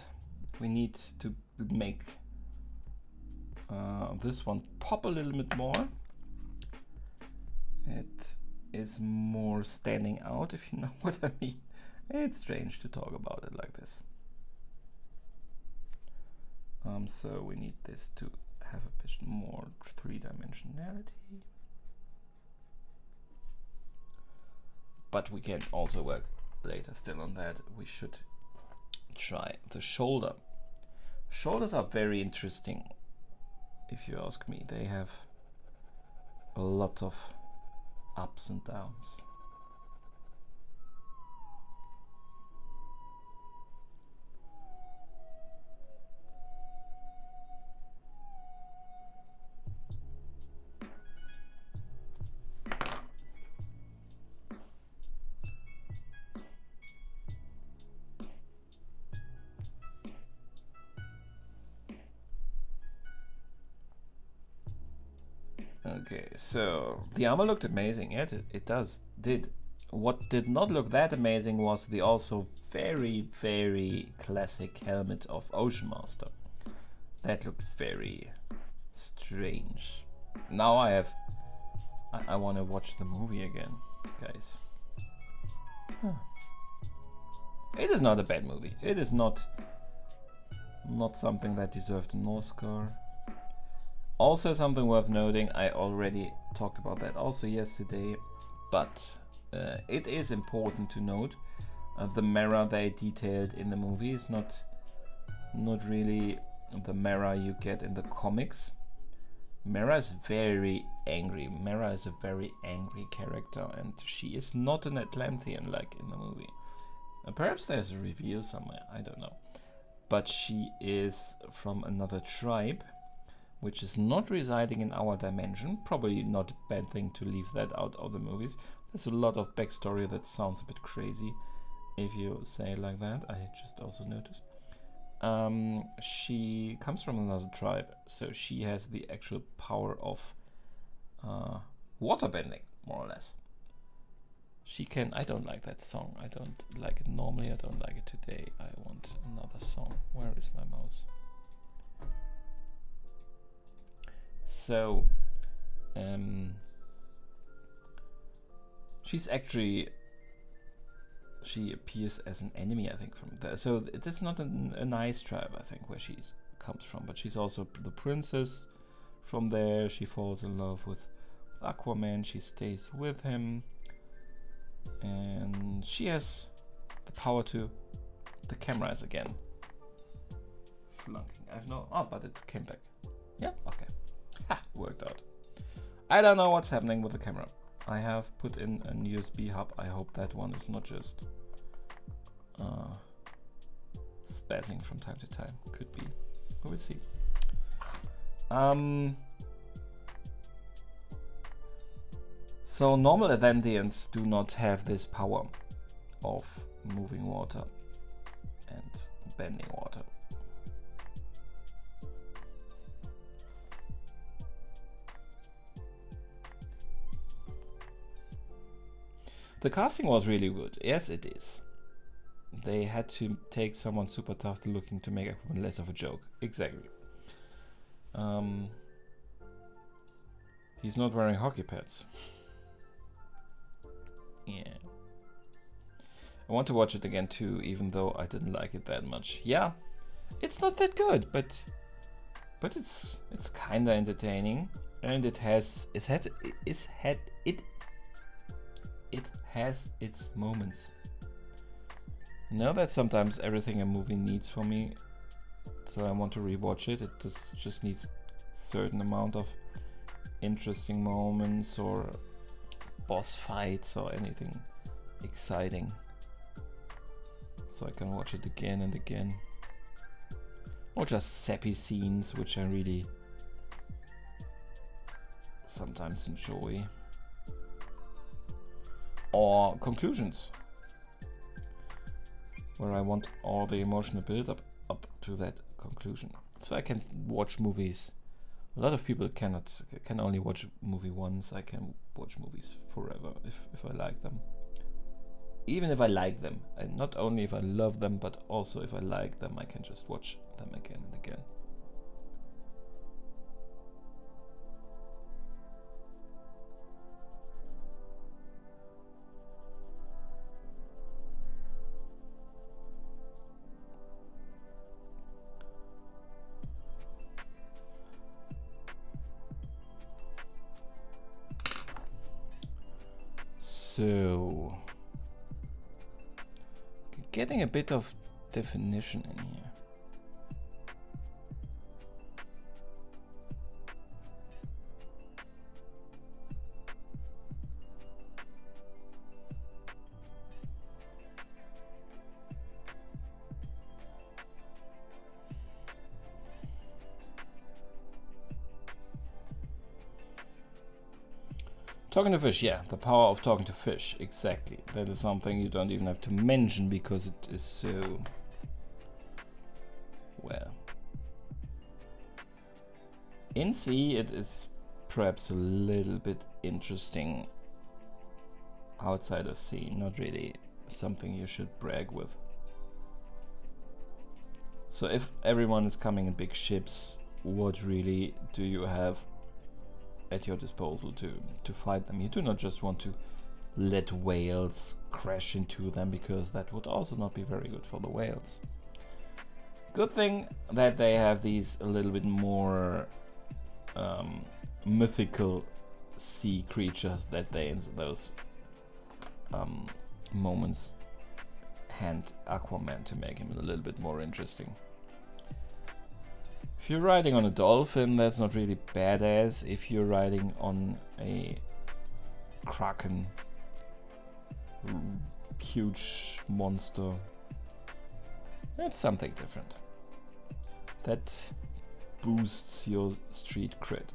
We need to make this one pop a little bit more. It is more standing out, if you know what I mean. It's strange to talk about it like this. So we need this to have a bit more three-dimensionality. But we can also work later still on that. We should try the shoulder. Shoulders are very interesting, if you ask me. They have a lot of ups and downs. Okay, so the armor looked amazing. Yes, it did. What did not look that amazing was the also very, very classic helmet of Ocean Master. That looked very strange. Now I want to watch the movie again, guys. Huh. It is not a bad movie. It is not something that deserved an Oscar. Also something worth noting, I already talked about that also yesterday, but it is important to note the Mera they detailed in the movie is not really the Mera you get in the comics. Mera is very angry. Mera is a very angry character, and she is not an Atlantean like in the movie. Perhaps there's a reveal somewhere, I don't know. But she is from another tribe, which is not residing in our dimension. Probably not a bad thing to leave that out of the movies. There's a lot of backstory that sounds a bit crazy if you say it like that. I just also noticed. She comes from another tribe, so she has the actual power of waterbending, more or less. She can... I don't like that song. I don't like it normally. I don't like it today. I want another song. Where is my mouse? So, she's actually... She appears as an enemy, I think, from there. So it is not a nice tribe, I think, where she comes from. But she's also the princess from there. She falls in love with Aquaman. She stays with him. And she has the power to... The camera is again flunking. I have no... Oh, but it came back. Yeah, okay. Ha! Worked out. I don't know what's happening with the camera. I have put in a USB hub. I hope that one is not just spazzing from time to time. Could be. We will see. So normal Atlanteans do not have this power of moving water and bending water. The casting was really good. Yes, it is. They had to take someone super tough looking to make Aquaman less of a joke. Exactly. He's not wearing hockey pads. Yeah. I want to watch it again too, even though I didn't like it that much. Yeah, it's not that good, but it's kinda entertaining, and it has its moments. You know that sometimes everything a movie needs for me, so I want to rewatch it. It just needs a certain amount of interesting moments or boss fights or anything exciting, so I can watch it again and again. Or just sappy scenes, which I really sometimes enjoy. Or conclusions, where I want all the emotional build up to that conclusion. So I can watch movies. A lot of people can only watch a movie once. I can watch movies forever if I like them. even if I like them, and not only if I love them, but also if I like them, I can just watch them again and again. So, getting a bit of definition in here. Talking to fish, yeah, the power of talking to fish, exactly. That is something you don't even have to mention because it is so, well. In sea, it is perhaps a little bit interesting. Outside of sea, not really something you should brag with. So if everyone is coming in big ships, what really do you have at your disposal to fight them? You do not just want to let whales crash into them, because that would also not be very good for the whales. Good thing that they have these a little bit more mythical sea creatures that they in those moments hand Aquaman to make him a little bit more interesting. If you're riding on a dolphin, that's not really badass. If you're riding on a kraken, huge monster, it's something different. That boosts your street cred.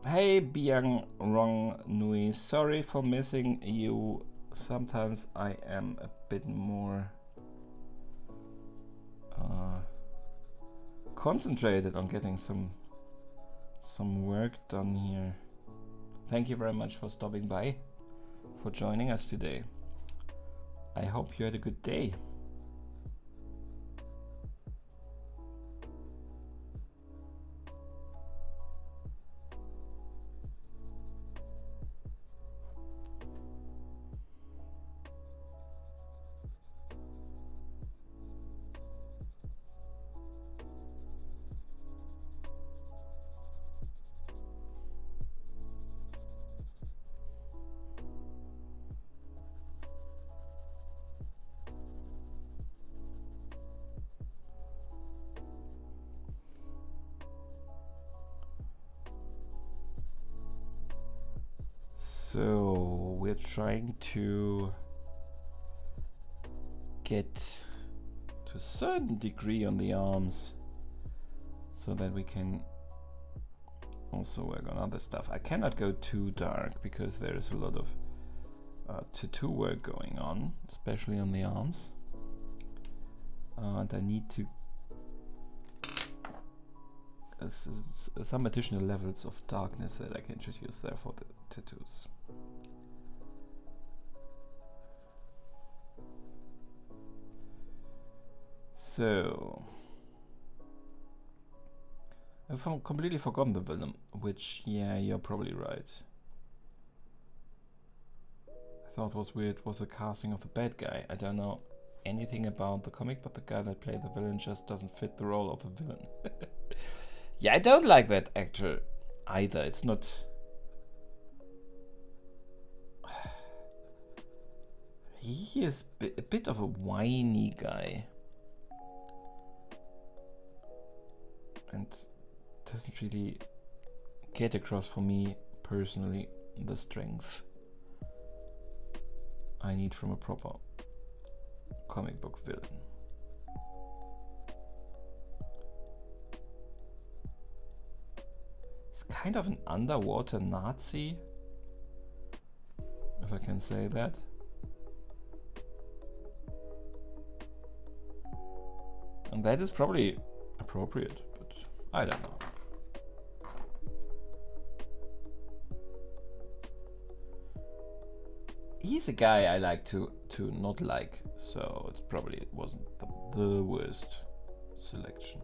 Hey Biang Rong Nui, sorry for missing you. Sometimes I am a bit more concentrated on getting some work done here. Thank you very much for stopping by, for joining us today. I hope you had a good day. So we're trying to get to a certain degree on the arms so that we can also work on other stuff. I cannot go too dark because there is a lot of tattoo work going on, especially on the arms, and I need to some additional levels of darkness that I can introduce there for the tattoos. So I've completely forgotten the villain, which, yeah, you're probably right. I thought was weird was the casting of the bad guy. I don't know anything about the comic, but the guy that played the villain just doesn't fit the role of a villain. Yeah, I don't like that actor either. It's not... he is a bit of a whiny guy. And doesn't really get across for me personally the strength I need from a proper comic book villain. He's kind of an underwater Nazi, if I can say that. And that is probably appropriate, but I don't know. He's a guy I like to not like, so it probably wasn't the worst selection.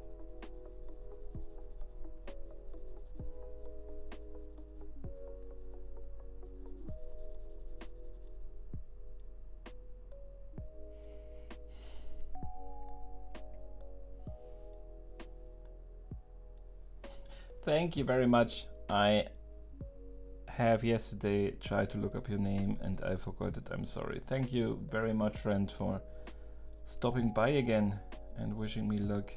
Thank you very much. I have yesterday tried to look up your name and I forgot it. I'm sorry. Thank you very much, friend, for stopping by again and wishing me luck.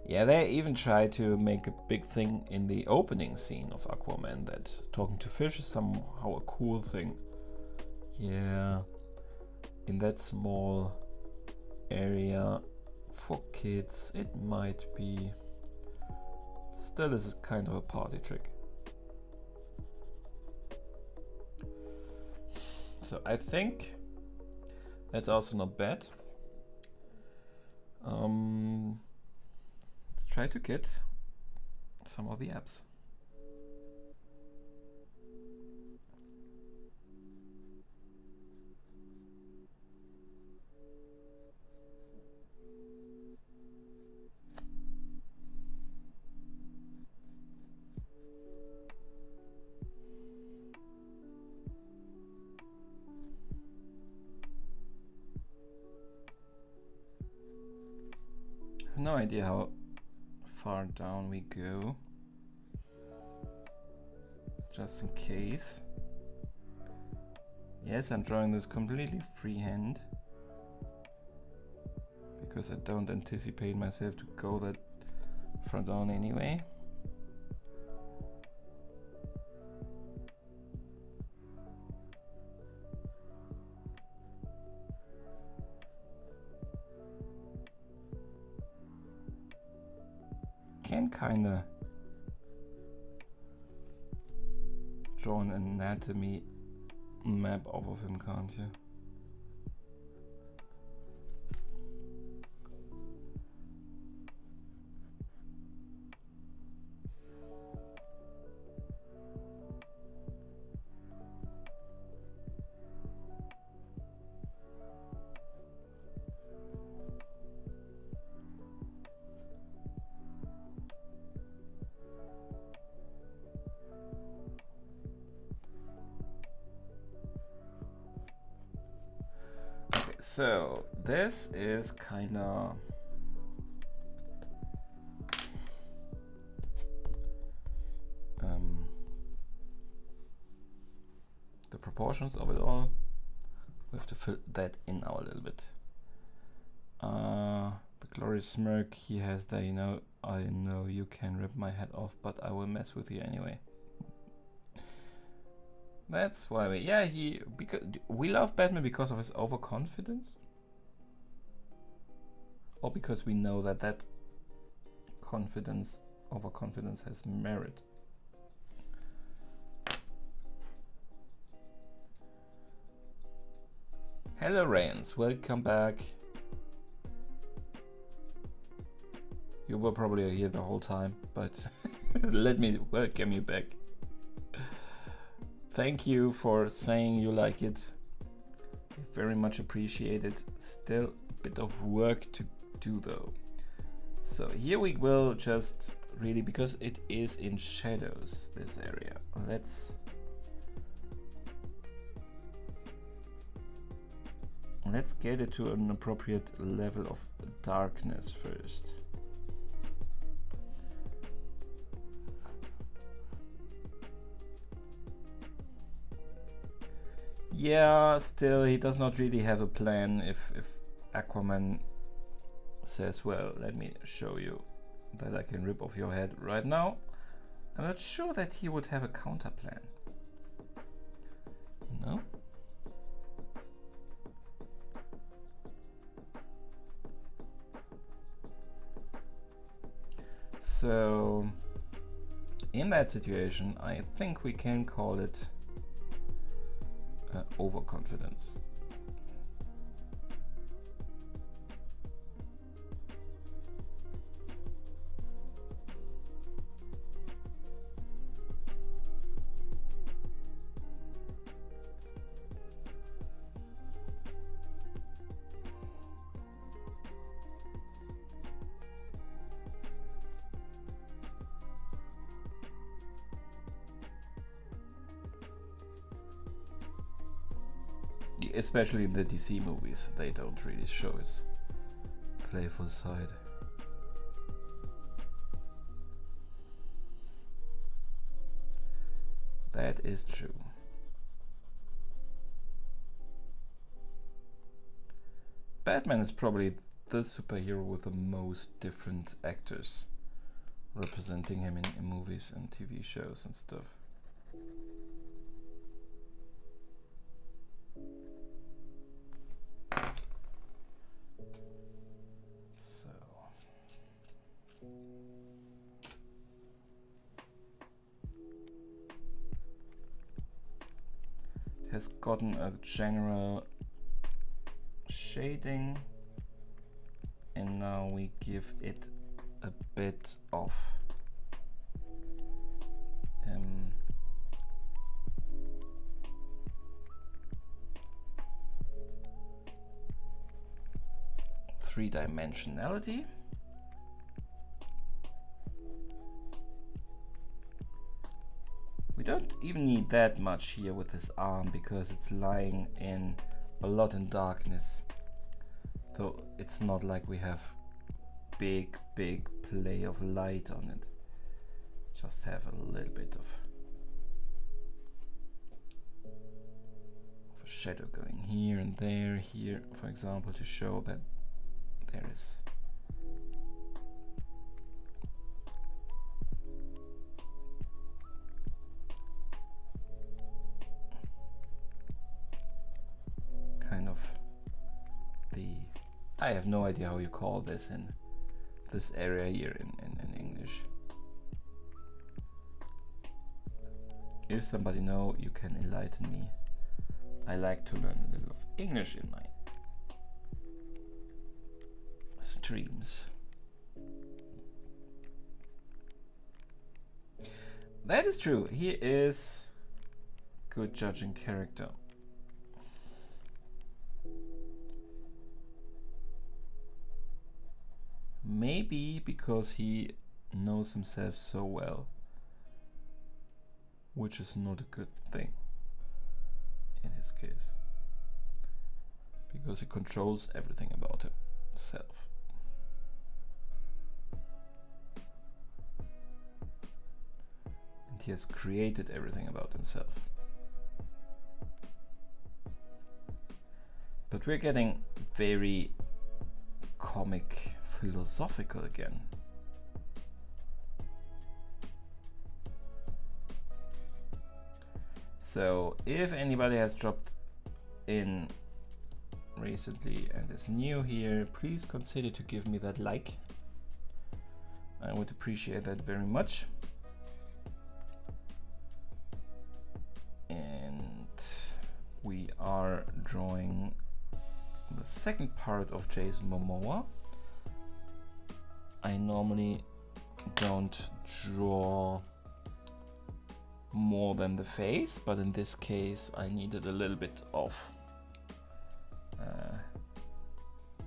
Yeah, they even tried to make a big thing in the opening scene of Aquaman that talking to fish is somehow a cool thing. Yeah, in that small area for kids it might be. Still is kind of a party trick. So I think that's also not bad. Let's try to get some of the apps. No idea how far down we go, just in case. Yes, I'm drawing this completely freehand because I don't anticipate myself to go that far down anyway. Can kinda draw an anatomy map off of him, can't you? So this is kinda the proportions of it all. We have to fill that in now a little bit. The glorious smirk he has there, you know, I know you can rip my head off, but I will mess with you anyway. That's why because we love Batman because of his overconfidence, or because we know that overconfidence has merit. Hello, Rains, welcome back. You were probably here the whole time, but let me welcome you back. Thank you for saying you like it. Very much appreciated. Still a bit of work to do though. So here we will just really, because it is in shadows, this area. Let's get it to an appropriate level of darkness first. Yeah, still he does not really have a plan. If Aquaman says, well, let me show you that I can rip off your head right now, I'm not sure that he would have a counter plan. You know? So in that situation, I think we can call it overconfidence. Especially in the DC movies, they don't really show his playful side. That is true. Batman is probably the superhero with the most different actors representing him in movies and TV shows and stuff. Has gotten a general shading, and now we give it a bit of three-dimensionality. We don't even need that much here with his arm because it's lying in a lot in darkness. So it's not like we have big play of light on it. Just have a little bit of a shadow going here and there, here for example, to show that there is kind of I have no idea how you call this in this area here in English. If somebody know, you can enlighten me. I like to learn a little of English in my streams. That is true. He is good judging character. Maybe because he knows himself so well, which is not a good thing in his case, because he controls everything about himself. And he has created everything about himself. But we're getting very comic philosophical again. So if anybody has dropped in recently and is new here, please consider to give me that like. I would appreciate that very much. And we are drawing the second part of Jason Momoa. I normally don't draw more than the face, but in this case I needed a little bit of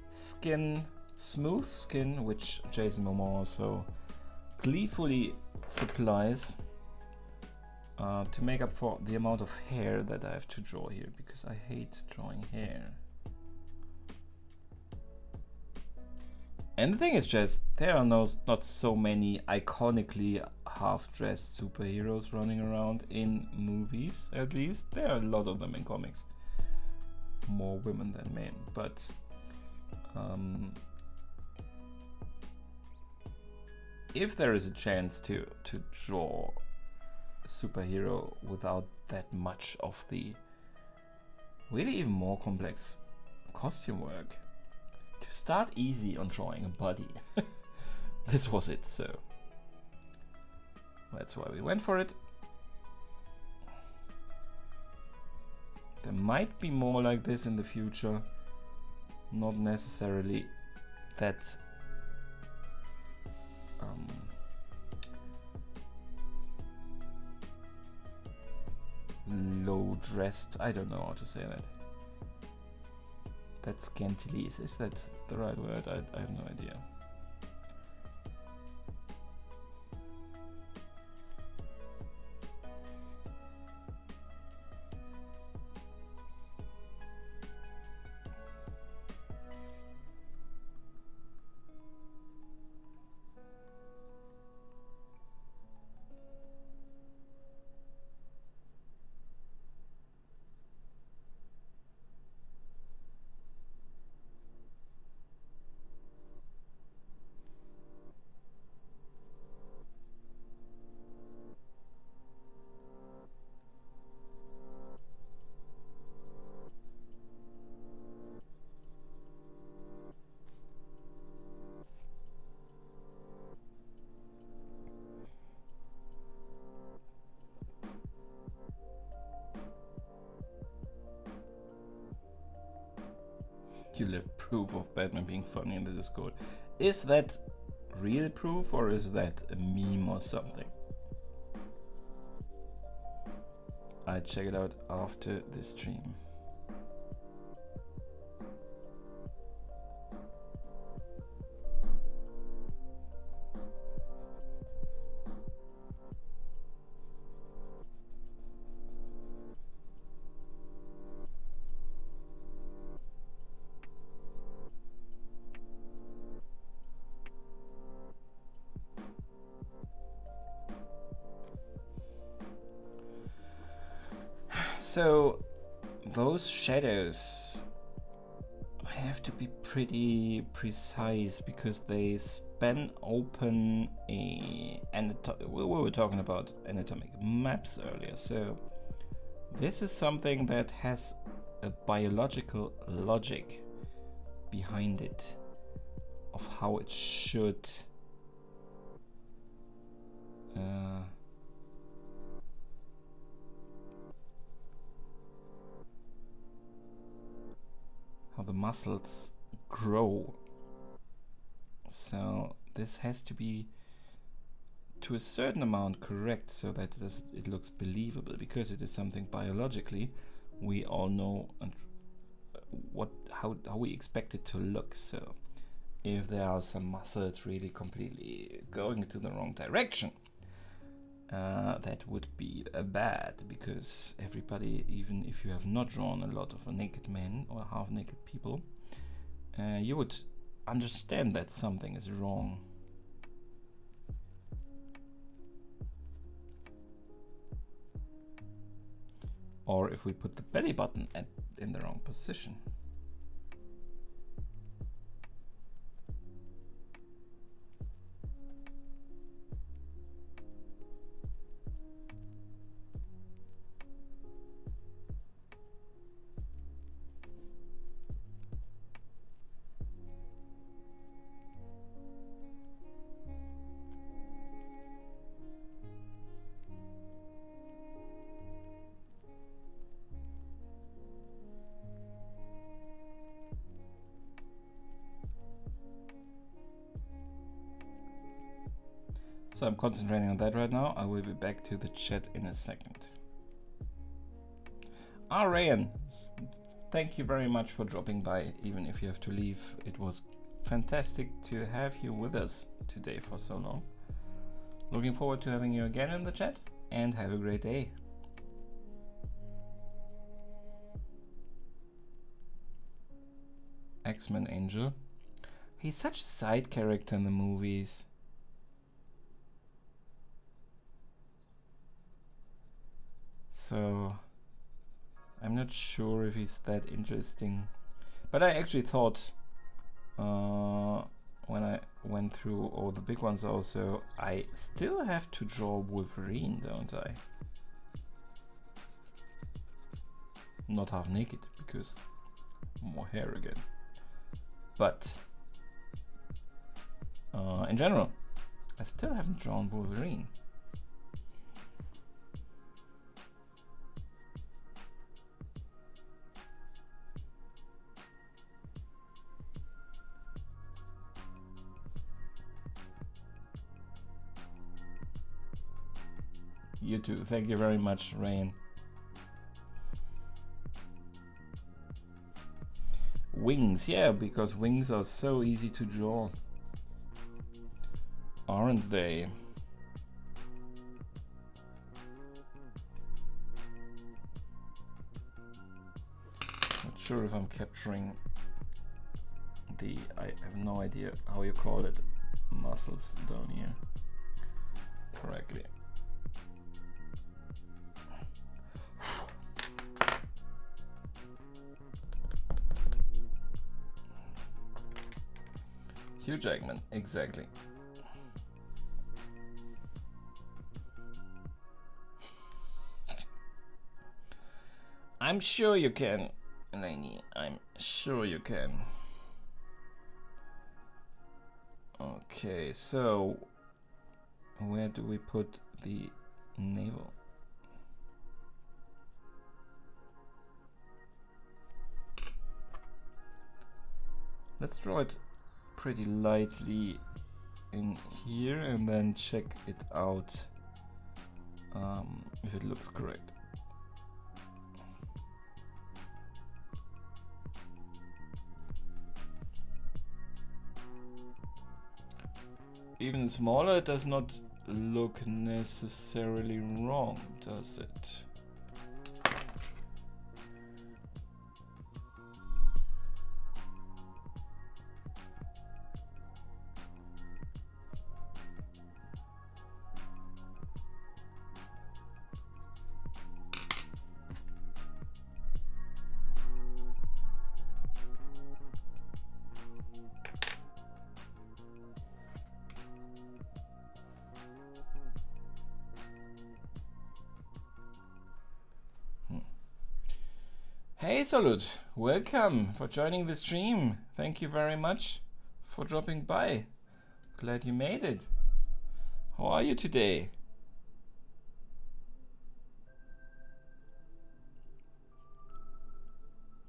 skin, smooth skin, which Jason Momoa so gleefully supplies to make up for the amount of hair that I have to draw here, because I hate drawing hair. And the thing is just, there are not so many iconically half-dressed superheroes running around in movies, at least. There are a lot of them in comics. more women than men, but if there is a chance to draw a superhero without that much of the really even more complex costume work, to start easy on drawing a body, this was it, so that's why we went for it. There might be more like this in the future, not necessarily that low dressed, I don't know how to say that. That scantily, is that the right word? I have no idea. You left proof of Batman being funny in the Discord. Is that real proof or is that a meme or something? I check it out after the stream. So those shadows have to be pretty precise because they span open we were talking about anatomic maps earlier, so this is something that has a biological logic behind it of how it should how the muscles grow. So this has to be to a certain amount correct so that it looks believable, because it is something biologically we all know and how we expect it to look. So if there are some muscles really completely going to the wrong direction, that would be bad, because everybody, even if you have not drawn a lot of naked men or half naked people, you would understand that something is wrong. Or if we put the belly button in the wrong position. So I'm concentrating on that right now. I will be back to the chat in a second. Rayan, thank you very much for dropping by, even if you have to leave. It was fantastic to have you with us today for so long. Looking forward to having you again in the chat, and have a great day. X-Men Angel. He's such a side character in the movies. So I'm not sure if he's that interesting. But I actually thought when I went through all the big ones also, I still have to draw Wolverine, don't I? Not half naked, because more hair again. But in general, I still haven't drawn Wolverine. You too. Thank you very much, Rain. Wings, yeah, because wings are so easy to draw, aren't they? Not sure if I'm capturing the, I have no idea how you call it, muscles down here correctly. Hugh Jackman, exactly. I'm sure you can, Lainey. I'm sure you can. Okay, so where do we put the navel? Let's draw it pretty lightly in here and then check it out if it looks correct. Even smaller does not look necessarily wrong, does it? Hey Salute, welcome for joining the stream. Thank you very much for dropping by. Glad you made it. How are you today?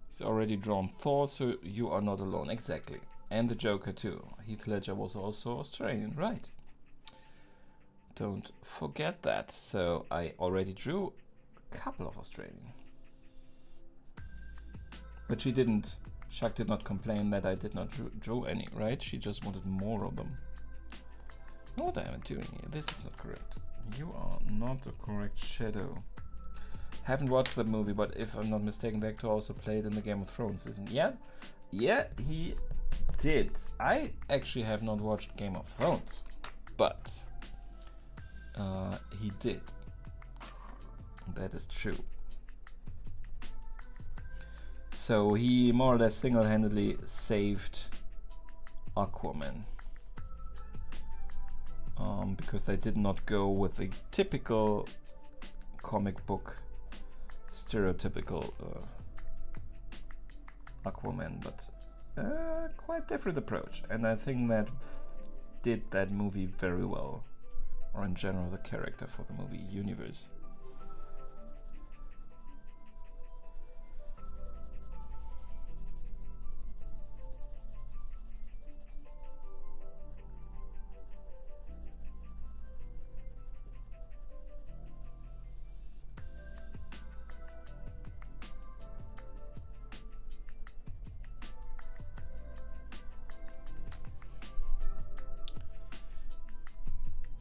He's already drawn Thor, so you are not alone. Exactly. And the Joker too. Heath Ledger was also Australian, right? Don't forget that. So I already drew a couple of Australian. But she didn't, Shaq did not complain that I did not draw any, right? She just wanted more of them. What am I doing here? This is not correct. You are not the correct shadow. Haven't watched the movie, but if I'm not mistaken, the actor also played in the Game of Thrones, isn't he? Yeah? Yeah, he did. I actually have not watched Game of Thrones, but he did. That is true. So he more or less single-handedly saved Aquaman. Because they did not go with the typical comic book stereotypical Aquaman, but quite different approach. And I think that did that movie very well, or in general the character for the movie universe.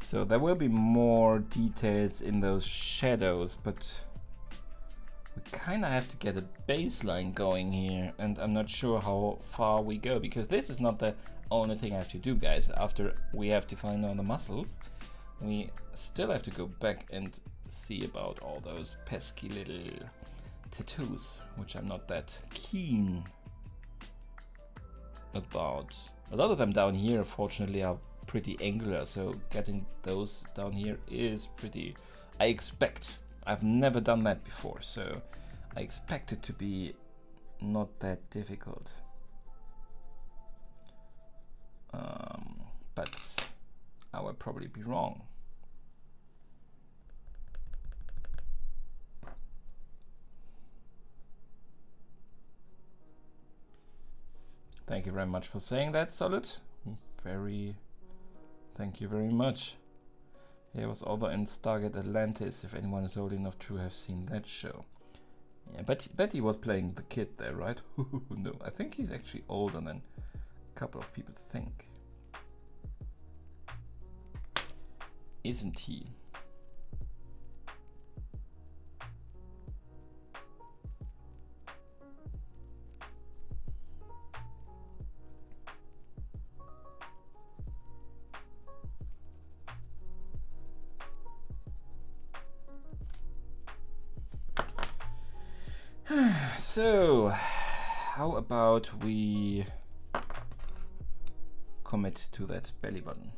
So there will be more details in those shadows, but we kind of have to get a baseline going here, and I'm not sure how far we go, because this is not the only thing I have to do, guys. After we have to find all the muscles, we still have to go back and see about all those pesky little tattoos, which I'm not that keen about. A lot of them down here, fortunately, are pretty angular, so getting those down here is pretty... I expect. I've never done that before, so I expect it to be not that difficult. But I will probably be wrong. Thank you very much for saying that, Solid. Thank you very much. He was also in Stargate Atlantis, if anyone is old enough to have seen that show. Yeah, but he was playing the kid there, right? No, I think he's actually older than a couple of people think. Isn't he? So, how about we commit to that belly button?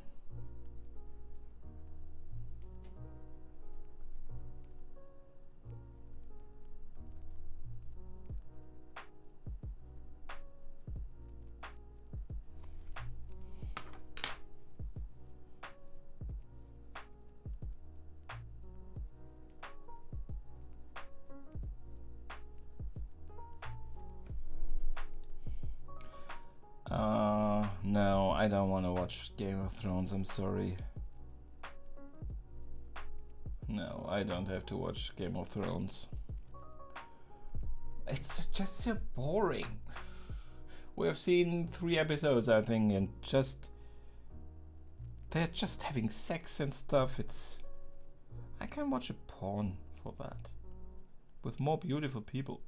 No, I don't want to watch Game of Thrones, I'm sorry. No, I don't have to watch Game of Thrones. It's just so boring. We have seen 3 episodes, I think, and they're just having sex and stuff. I can watch a porn for that. With more beautiful people.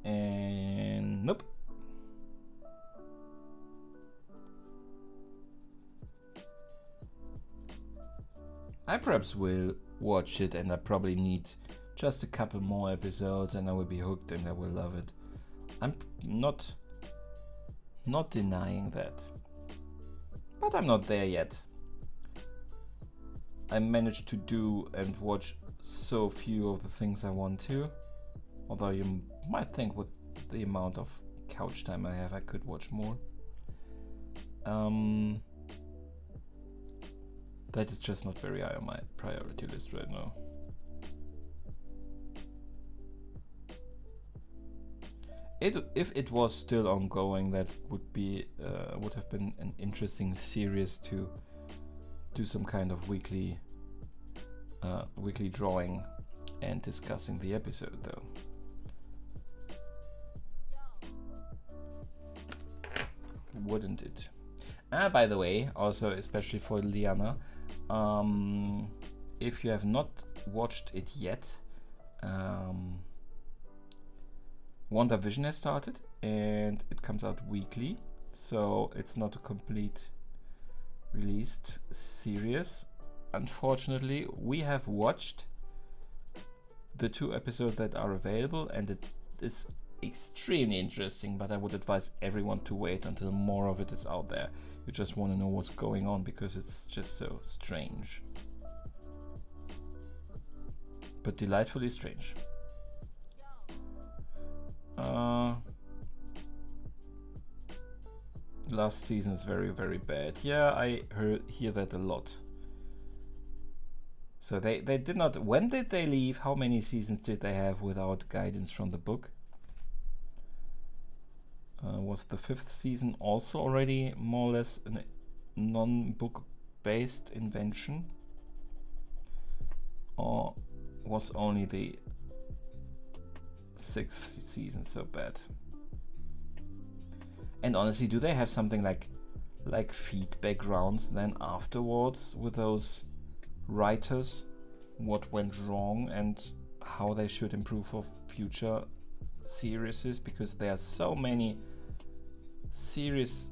And nope. I perhaps will watch it, and I probably need just a couple more episodes and I will be hooked and I will love it. I'm not denying that. But I'm not there yet. I managed to do and watch so few of the things I want to. Although you might think with the amount of couch time I have, I could watch more. That is just not very high on my priority list right now. If it was still ongoing, that would have been an interesting series to do some kind of weekly drawing and discussing the episode, though. Wouldn't it? By the way, also especially for Liana, if you have not watched it yet, WandaVision has started and it comes out weekly, so it's not a complete released series. Unfortunately, we have watched the 2 episodes that are available and it is extremely interesting, but I would advise everyone to wait until more of it is out there. You just want to know what's going on because it's just so strange. But delightfully strange. Last season is very, very bad. Yeah, I hear that a lot. So they did not... When did they leave? How many seasons did they have without guidance from the book? Was the 5th season also already more or less a non-book based invention? Or was only the 6th season so bad? And honestly, do they have something like feedback rounds then afterwards with those writers? What went wrong and how they should improve for future series? Because there are so many series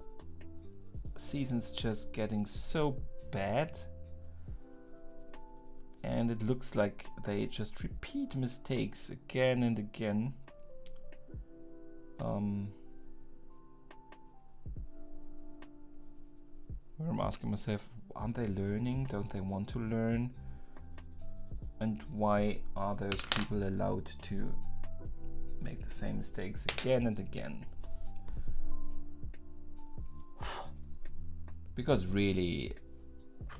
seasons just getting so bad. And it looks like they just repeat mistakes again and again. Where I'm asking myself, aren't they learning? Don't they want to learn? And why are those people allowed to make the same mistakes again and again? Because really,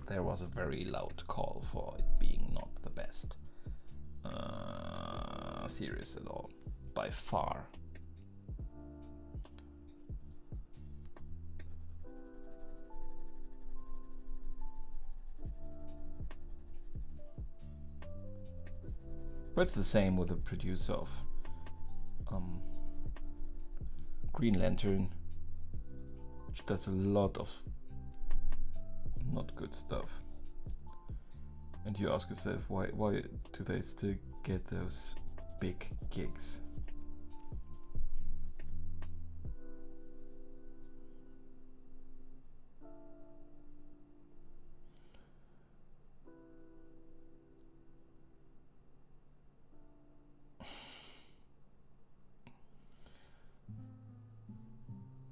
there was a very loud call for it being not the best series at all, by far. But it's the same with the producer of Green Lantern, which does a lot of not good stuff. And you ask yourself, why do they still get those big gigs?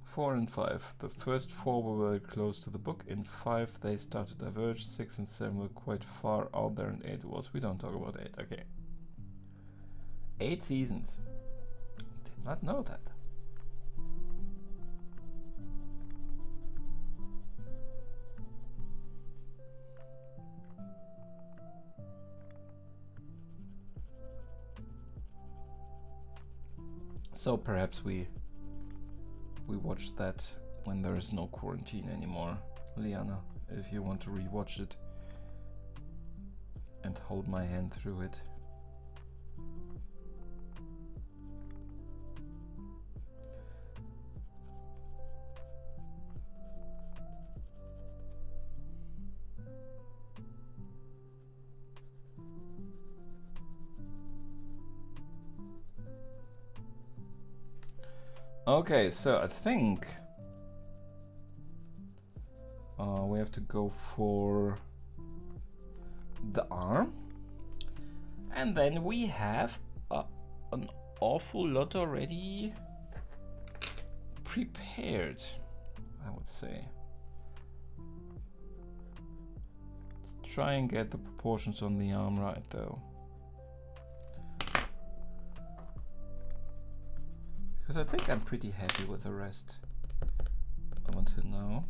Four and 5. The first 4 were very close to the book. In 5 they start to diverge. 6 and 7 were quite far out there, and 8 was. We don't talk about 8. Okay. 8 seasons. Did not know that. So perhaps we watch that when there is no quarantine anymore. Liana, if you want to rewatch it and hold my hand through it. Okay, so I think we have to go for the arm, and then we have an awful lot already prepared, I would say. Let's try and get the proportions on the arm right though. Because I think I'm pretty happy with the rest up until now.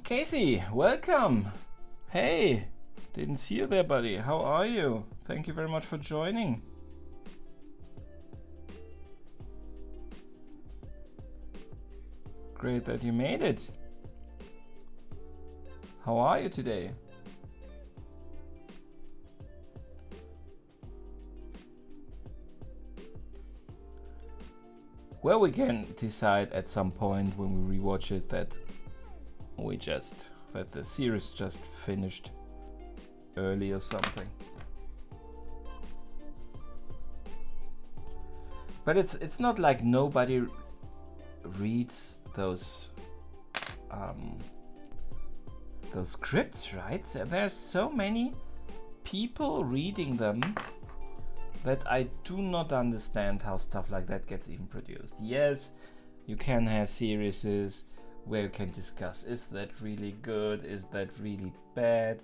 Casey, welcome. Hey, didn't see you there, buddy. How are you? Thank you very much for joining. Great that you made it. How are you today? Well, we can decide at some point when we rewatch it that the series just finished early or something. But it's not like nobody reads those scripts, right? There's so many people reading them that I do not understand how stuff like that gets even produced. Yes, you can have series where you can discuss, is that really good, is that really bad?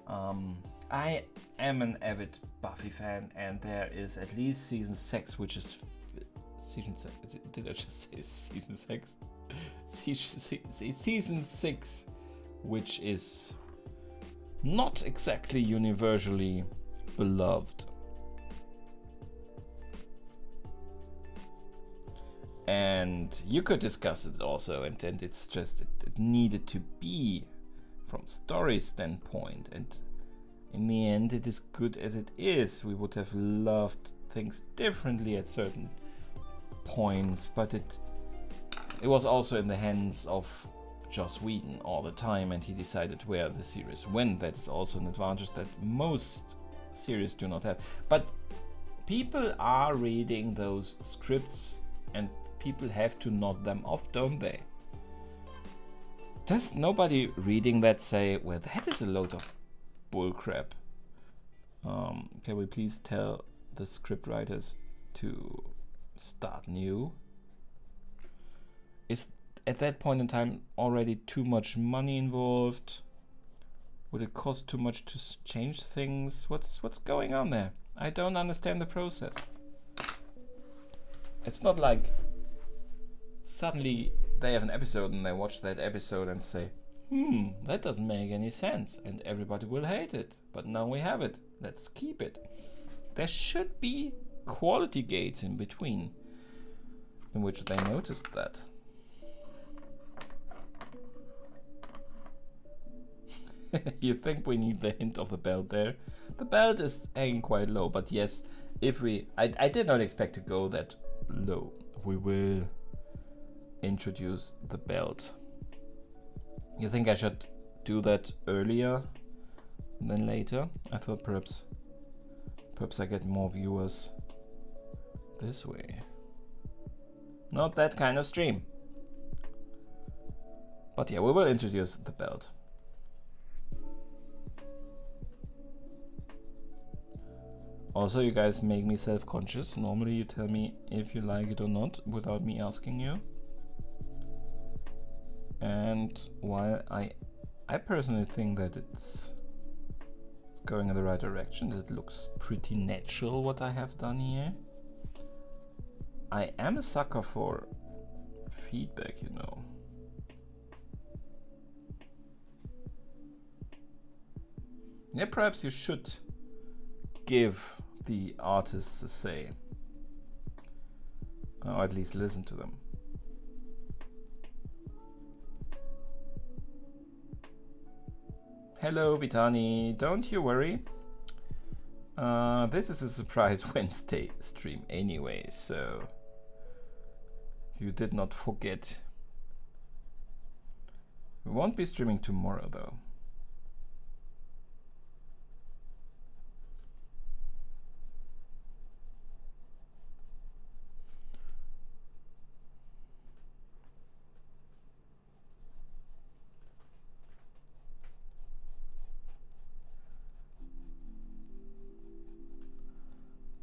I am an avid Buffy fan, and there is at least season 6 which is season 6. Did I just say season 6? Season 6, which is not exactly universally beloved. And you could discuss it also, and it's just, it needed to be from story standpoint, and in the end it is good as it is. We would have loved things differently at certain points, but it was also in the hands of Joss Whedon all the time, and he decided where the series went. That is also an advantage that most series do not have. But people are reading those scripts, and people have to nod them off, don't they? Does nobody reading that say, well, that is a load of bullcrap? Can we please tell the script writers to start new? Is at that point in time already too much money involved? Would it cost too much to change things? What's going on there? I don't understand the process. It's not like suddenly they have an episode and they watch that episode and say, that doesn't make any sense, and everybody will hate it. But now we have it. Let's keep it. There should be quality gates in between in which they noticed that. You think we need the hint of the belt there? The belt is hanging quite low, but yes, if we... I did not expect to go that low. We will introduce the belt. You think I should do that earlier than later? I thought perhaps I get more viewers this way. Not that kind of stream. But yeah, we will introduce the belt. Also, you guys make me self-conscious. Normally you tell me if you like it or not without me asking you. And while I personally think that it's going in the right direction, it looks pretty natural what I have done here. I am a sucker for feedback, you know. Yeah, perhaps you should give the artists a say, or at least listen to them. Hello Vitani, don't you worry. This is a surprise Wednesday stream anyway, so you did not forget. We won't be streaming tomorrow though.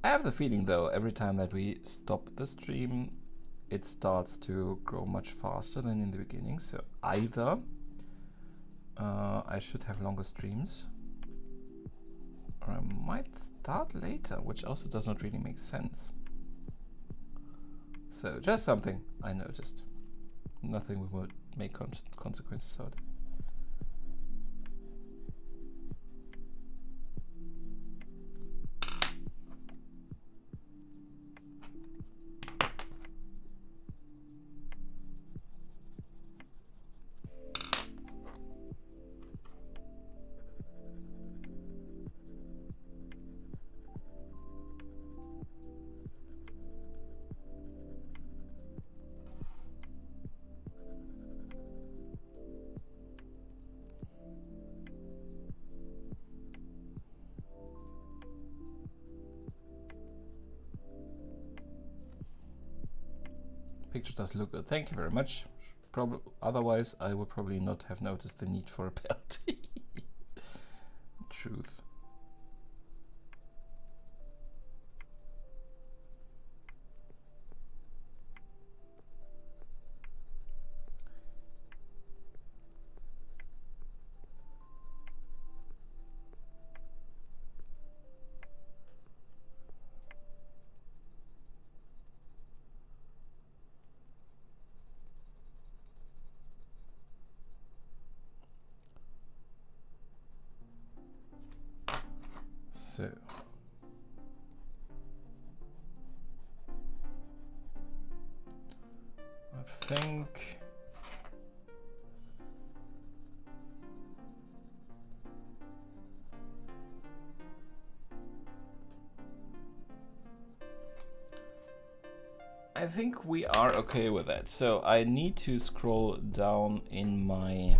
I have the feeling though, every time that we stop the stream, it starts to grow much faster than in the beginning. So either I should have longer streams, or I might start later, which also does not really make sense. So just something I noticed. Nothing we will make consequences out. Picture does look good. Thank you very much. Otherwise, I would probably not have noticed the need for a belt. Truth. So I think we are okay with that. So I need to scroll down in my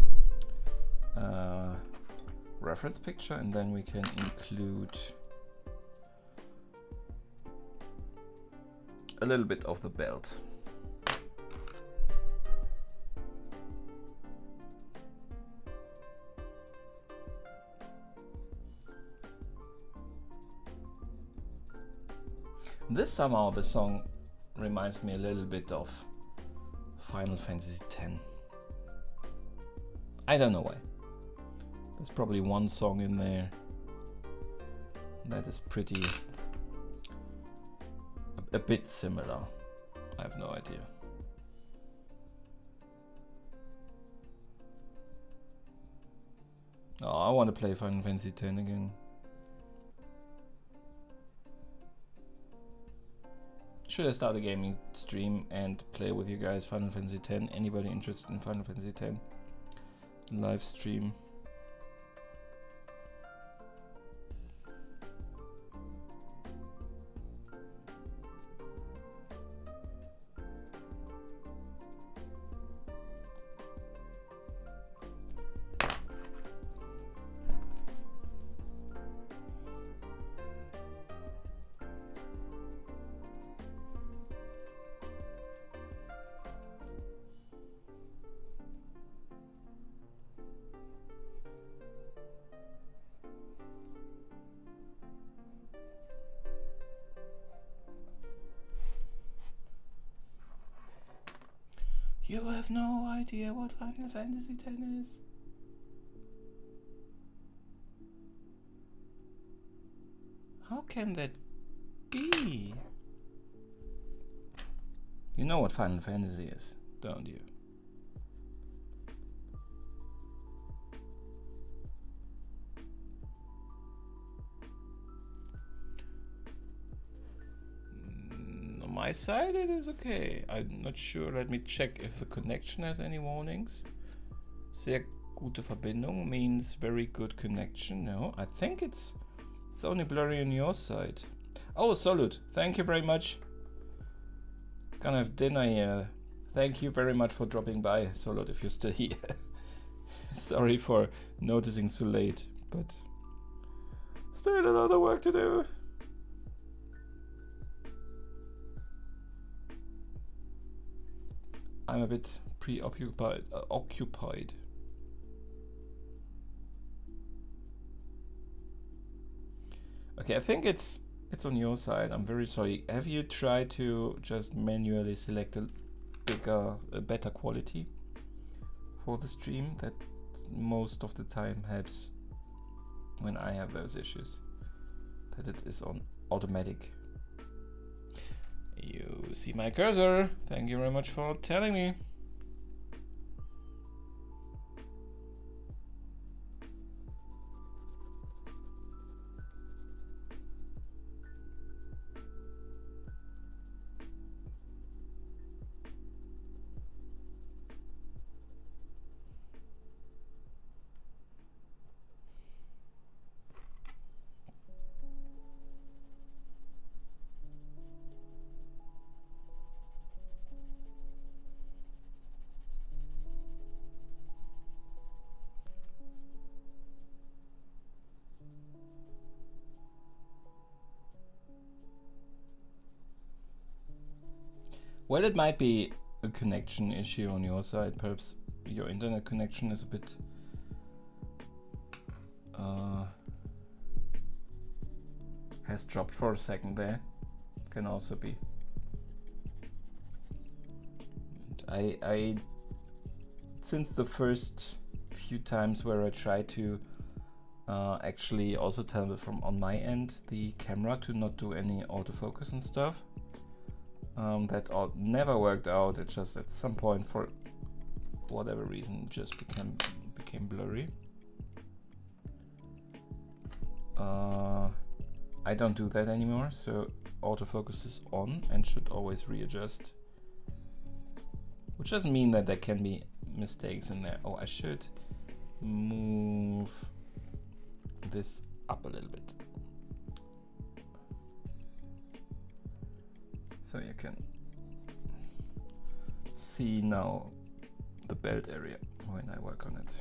reference picture, and then we can include a little bit of the belt. This somehow, the song reminds me a little bit of Final Fantasy X. I don't know why. There's probably one song in there that is pretty a bit similar. I have no idea. Oh, I want to play Final Fantasy X again. Should I start a gaming stream and play with you guys Final Fantasy X? Anybody interested in Final Fantasy X? Live stream. You have no idea what Final Fantasy X is? How can that be? You know what Final Fantasy is, don't you? On my side it is okay. I'm not sure. Let me check if the connection has any warnings. Sehr gute Verbindung means very good connection. No, I think it's only blurry on your side. Oh, Solid, thank you very much. Gonna have dinner here. Thank you very much for dropping by, Solid, if you're still here. Sorry for noticing so late, but still a lot of work to do. I'm a bit preoccupied. Occupied. Okay, I think it's on your side. I'm very sorry. Have you tried to just manually select a better quality for the stream? That most of the time helps when I have those issues. That it is on automatic. You see my cursor. Thank you very much for telling me. Well, it might be a connection issue on your side. Perhaps your internet connection is a bit has dropped for a second there. Can also be. And I since the first few times where I tried to actually also tell it from on my end the camera to not do any autofocus and stuff. That never worked out. It just at some point, for whatever reason, just became blurry. I don't do that anymore, so autofocus is on and should always readjust. Which doesn't mean that there can be mistakes in there. Oh, I should move this up a little bit. So you can see now the belt area when I work on it.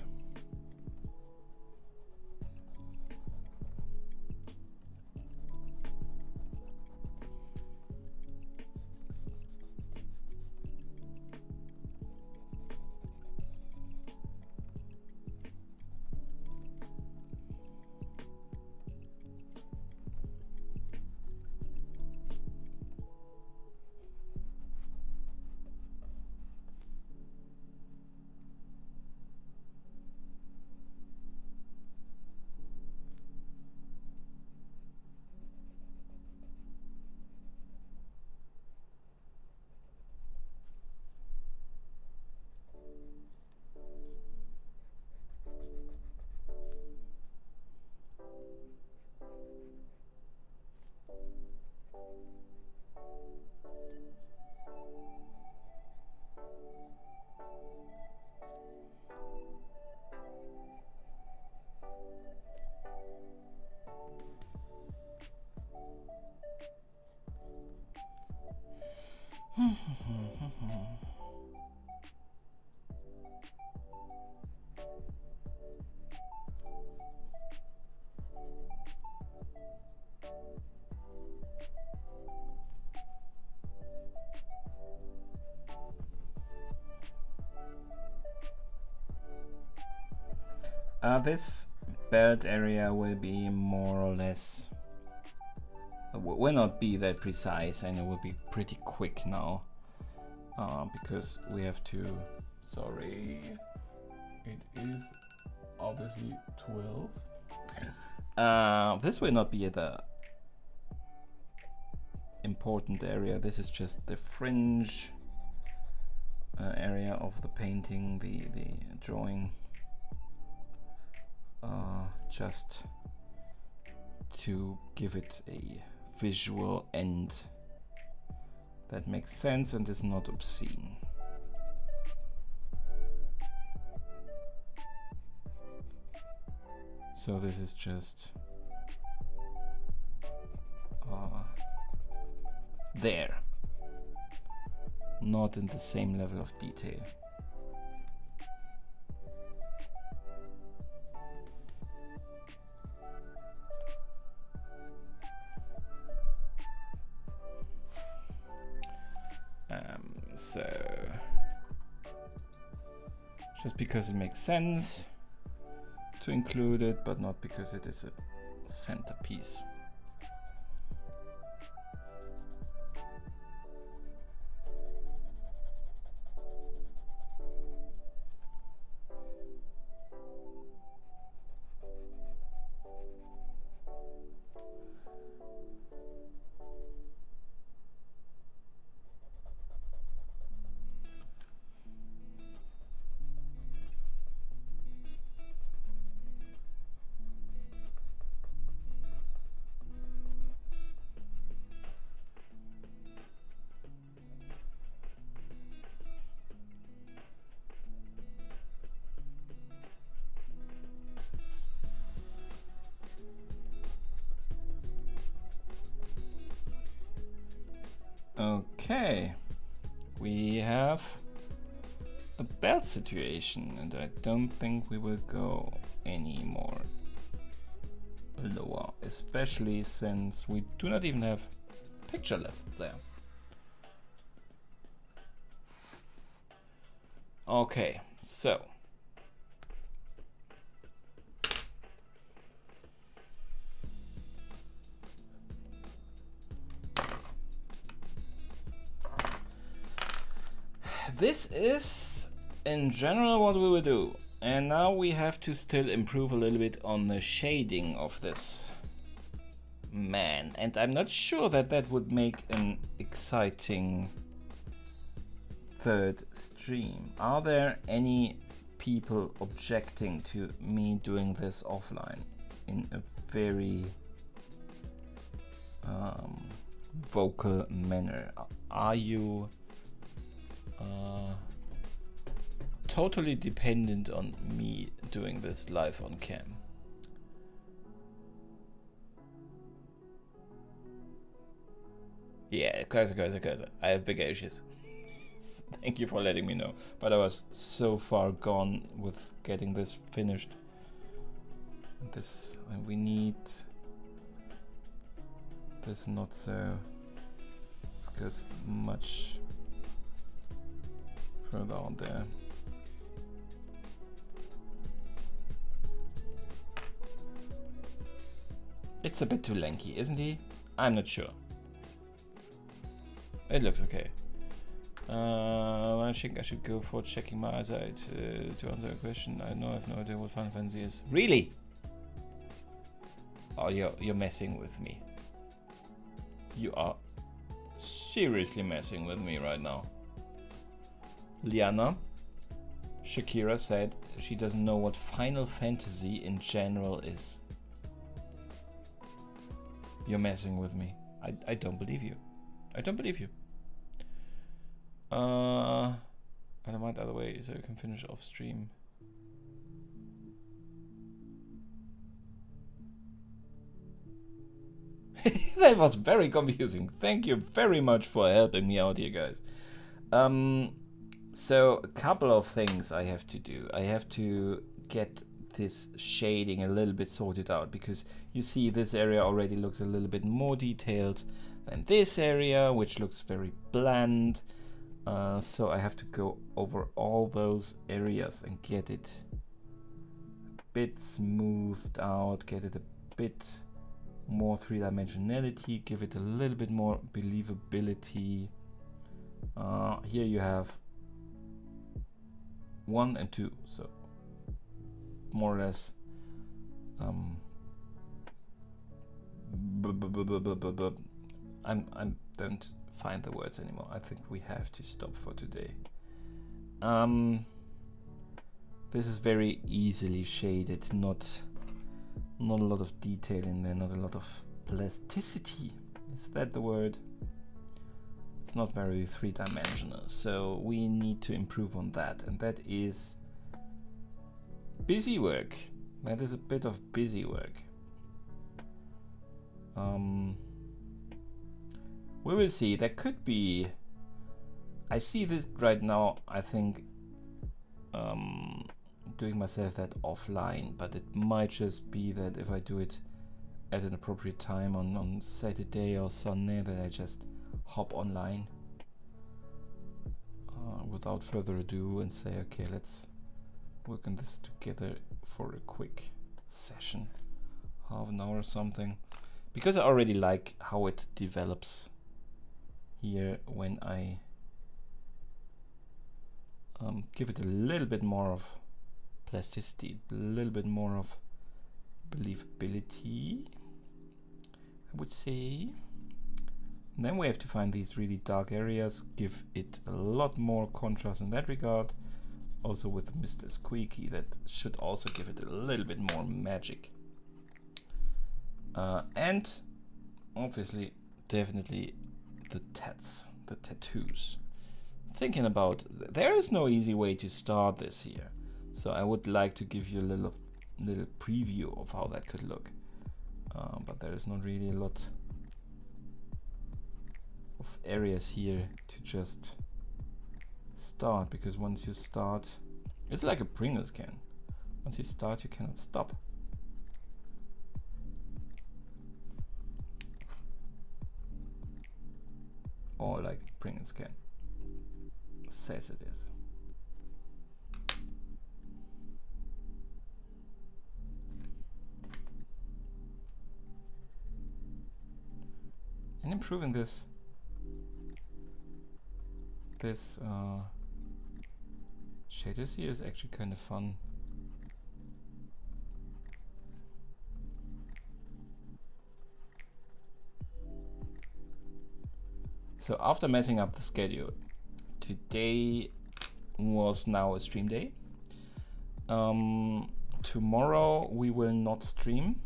This belt area will be more or less, will not be that precise, and it will be pretty quick now, because we have to, sorry, it is obviously 12. This will not be the important area, this is just the fringe area of the painting, the drawing. Just to give it a visual end that makes sense and is not obscene. So this is just there, not in the same level of detail. So just because it makes sense to include it, but not because it is a centerpiece. Okay, we have a belt situation, and I don't think we will go any more lower, especially since we do not even have picture left there. Okay, so this is in general what we will do, and now we have to still improve a little bit on the shading of this man, and I'm not sure that that would make an exciting third stream. Are there any people objecting to me doing this offline in a very vocal manner. Are you totally dependent on me doing this live on cam? Yeah, cursor. I have bigger issues. Thank you for letting me know. But I was so far gone with getting this finished. And we need this not so. This goes much further on there. It's a bit too lanky, isn't he? I'm not sure. It looks okay. I think I should go for checking my eyesight to answer a question. I know I have no idea what Final Fantasy is. Really? Oh, you're messing with me. You are seriously messing with me right now. Liana, Shakira said she doesn't know what Final Fantasy in general is. You're messing with me. I don't believe you. I don't believe you. I don't mind either way, so you can finish off stream. That was very confusing. Thank you very much for helping me out here, guys. So a couple of things I have to do. I have to get this shading a little bit sorted out, because you see this area already looks a little bit more detailed than this area, which looks very bland. So I have to go over all those areas and get it a bit smoothed out, get it a bit more three-dimensionality, give it a little bit more believability. Here you have 1 and 2, so more or less I don't find the words anymore. I think we have to stop for today. This is very easily shaded, not a lot of detail in there, not a lot of plasticity. Is that the word? It's not very three-dimensional, so we need to improve on that, and that is busy work. That is a bit of busy work. We will see. There could be, I see this right now, I think doing myself that offline, but it might just be that if I do it at an appropriate time on Saturday or Sunday, that I just hop online without further ado and say, okay, let's work on this together for a quick session, half an hour or something, because I already like how it develops here when I give it a little bit more of plasticity, a little bit more of believability, I would say. And then we have to find these really dark areas, give it a lot more contrast in that regard. Also with Mr. Squeaky, that should also give it a little bit more magic. And obviously, definitely the tattoos. Thinking about, there is no easy way to start this here. So I would like to give you a little preview of how that could look. But there is not really a lot of areas here to just start, because once you start, it's like a Pringles can. Once you start, you cannot stop. Or like a Pringles can says it is. And improving this shaders here is actually kind of fun. So after messing up the schedule, today was now a stream day. Tomorrow we will not stream.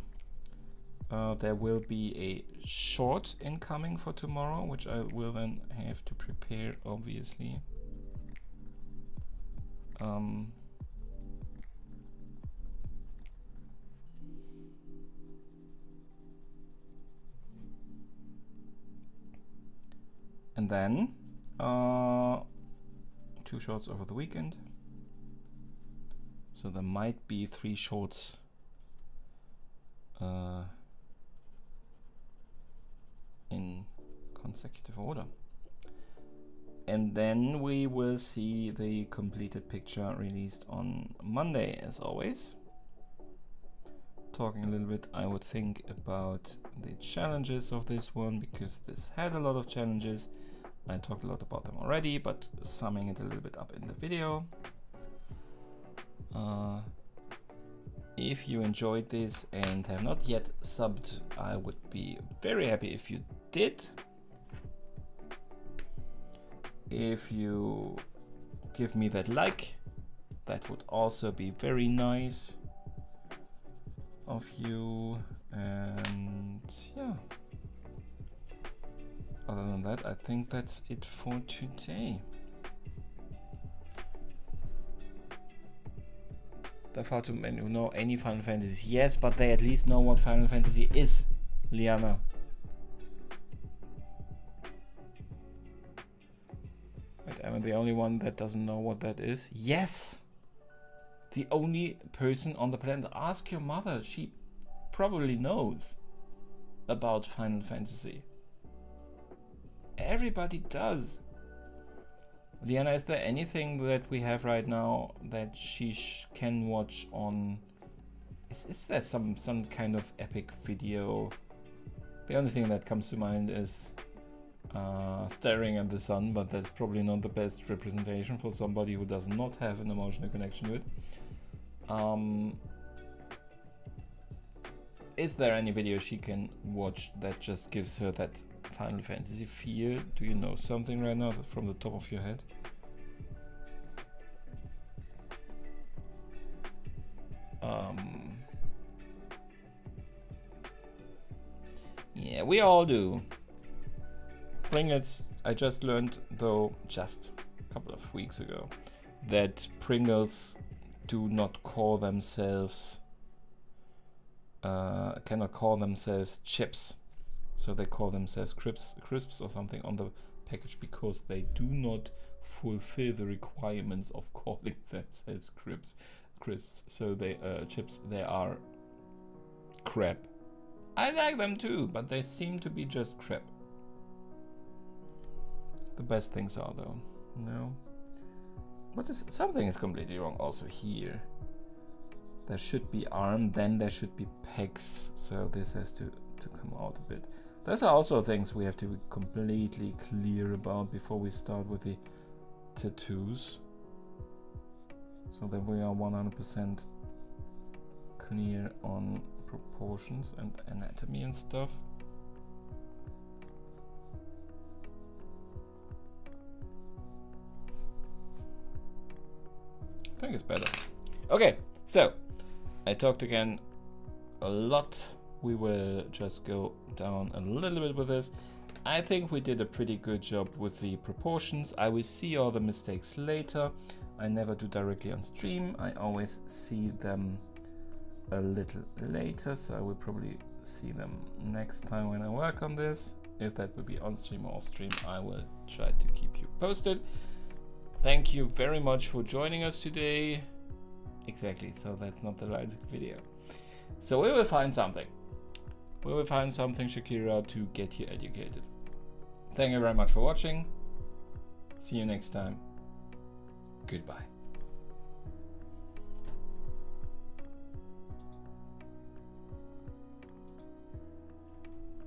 there will be a short incoming for tomorrow, which I will then have to prepare, obviously. And then 2 shorts over the weekend. So there might be 3 shorts in consecutive order. And then we will see the completed picture released on Monday, as always. Talking a little bit, I would think, about the challenges of this one, because this had a lot of challenges. I talked a lot about them already, but summing it a little bit up in the video. If you enjoyed this and have not yet subbed, I would be very happy if you did. If you give me that like, that would also be very nice of you. And yeah, other than that, I think that's it for today. There are far too many who know any Final Fantasy. Yes, but they at least know what Final Fantasy is, Liana. Wait, am I the only one that doesn't know what that is? Yes! The only person on the planet. Ask your mother. She probably knows about Final Fantasy. Everybody does. Liana, is there anything that we have right now that she can watch on? Is there some kind of epic video? The only thing that comes to mind is staring at the sun, but that's probably not the best representation for somebody who does not have an emotional connection to it. Is there any video she can watch that just gives her that Final Fantasy feel? Do you know something right now from the top of your head? Yeah, we all do. Pringles, I just learned, though, just a couple of weeks ago, that Pringles do not call themselves, cannot call themselves chips. So they call themselves crisps or something on the package, because they do not fulfill the requirements of calling themselves crisps. So they chips, they are crap. I like them too, but they seem to be just crap. The best things are, though. No. Something is completely wrong also here. There should be arm, then there should be pegs. So this has to come out a bit. Those are also things we have to be completely clear about before we start with the tattoos. So that we are 100% clear on proportions and anatomy and stuff. I think it's better. Okay, so I talked again a lot. We will just go down a little bit with this. I think we did a pretty good job with the proportions. I will see all the mistakes later. I never do directly on stream. I always see them a little later, so I will probably see them next time when I work on this. If that will be on stream or off stream, I will try to keep you posted. Thank you very much for joining us today. Exactly, so that's not the right video. So we will find something. We will find something, Shakira, to get you educated. Thank you very much for watching. See you next time. Goodbye.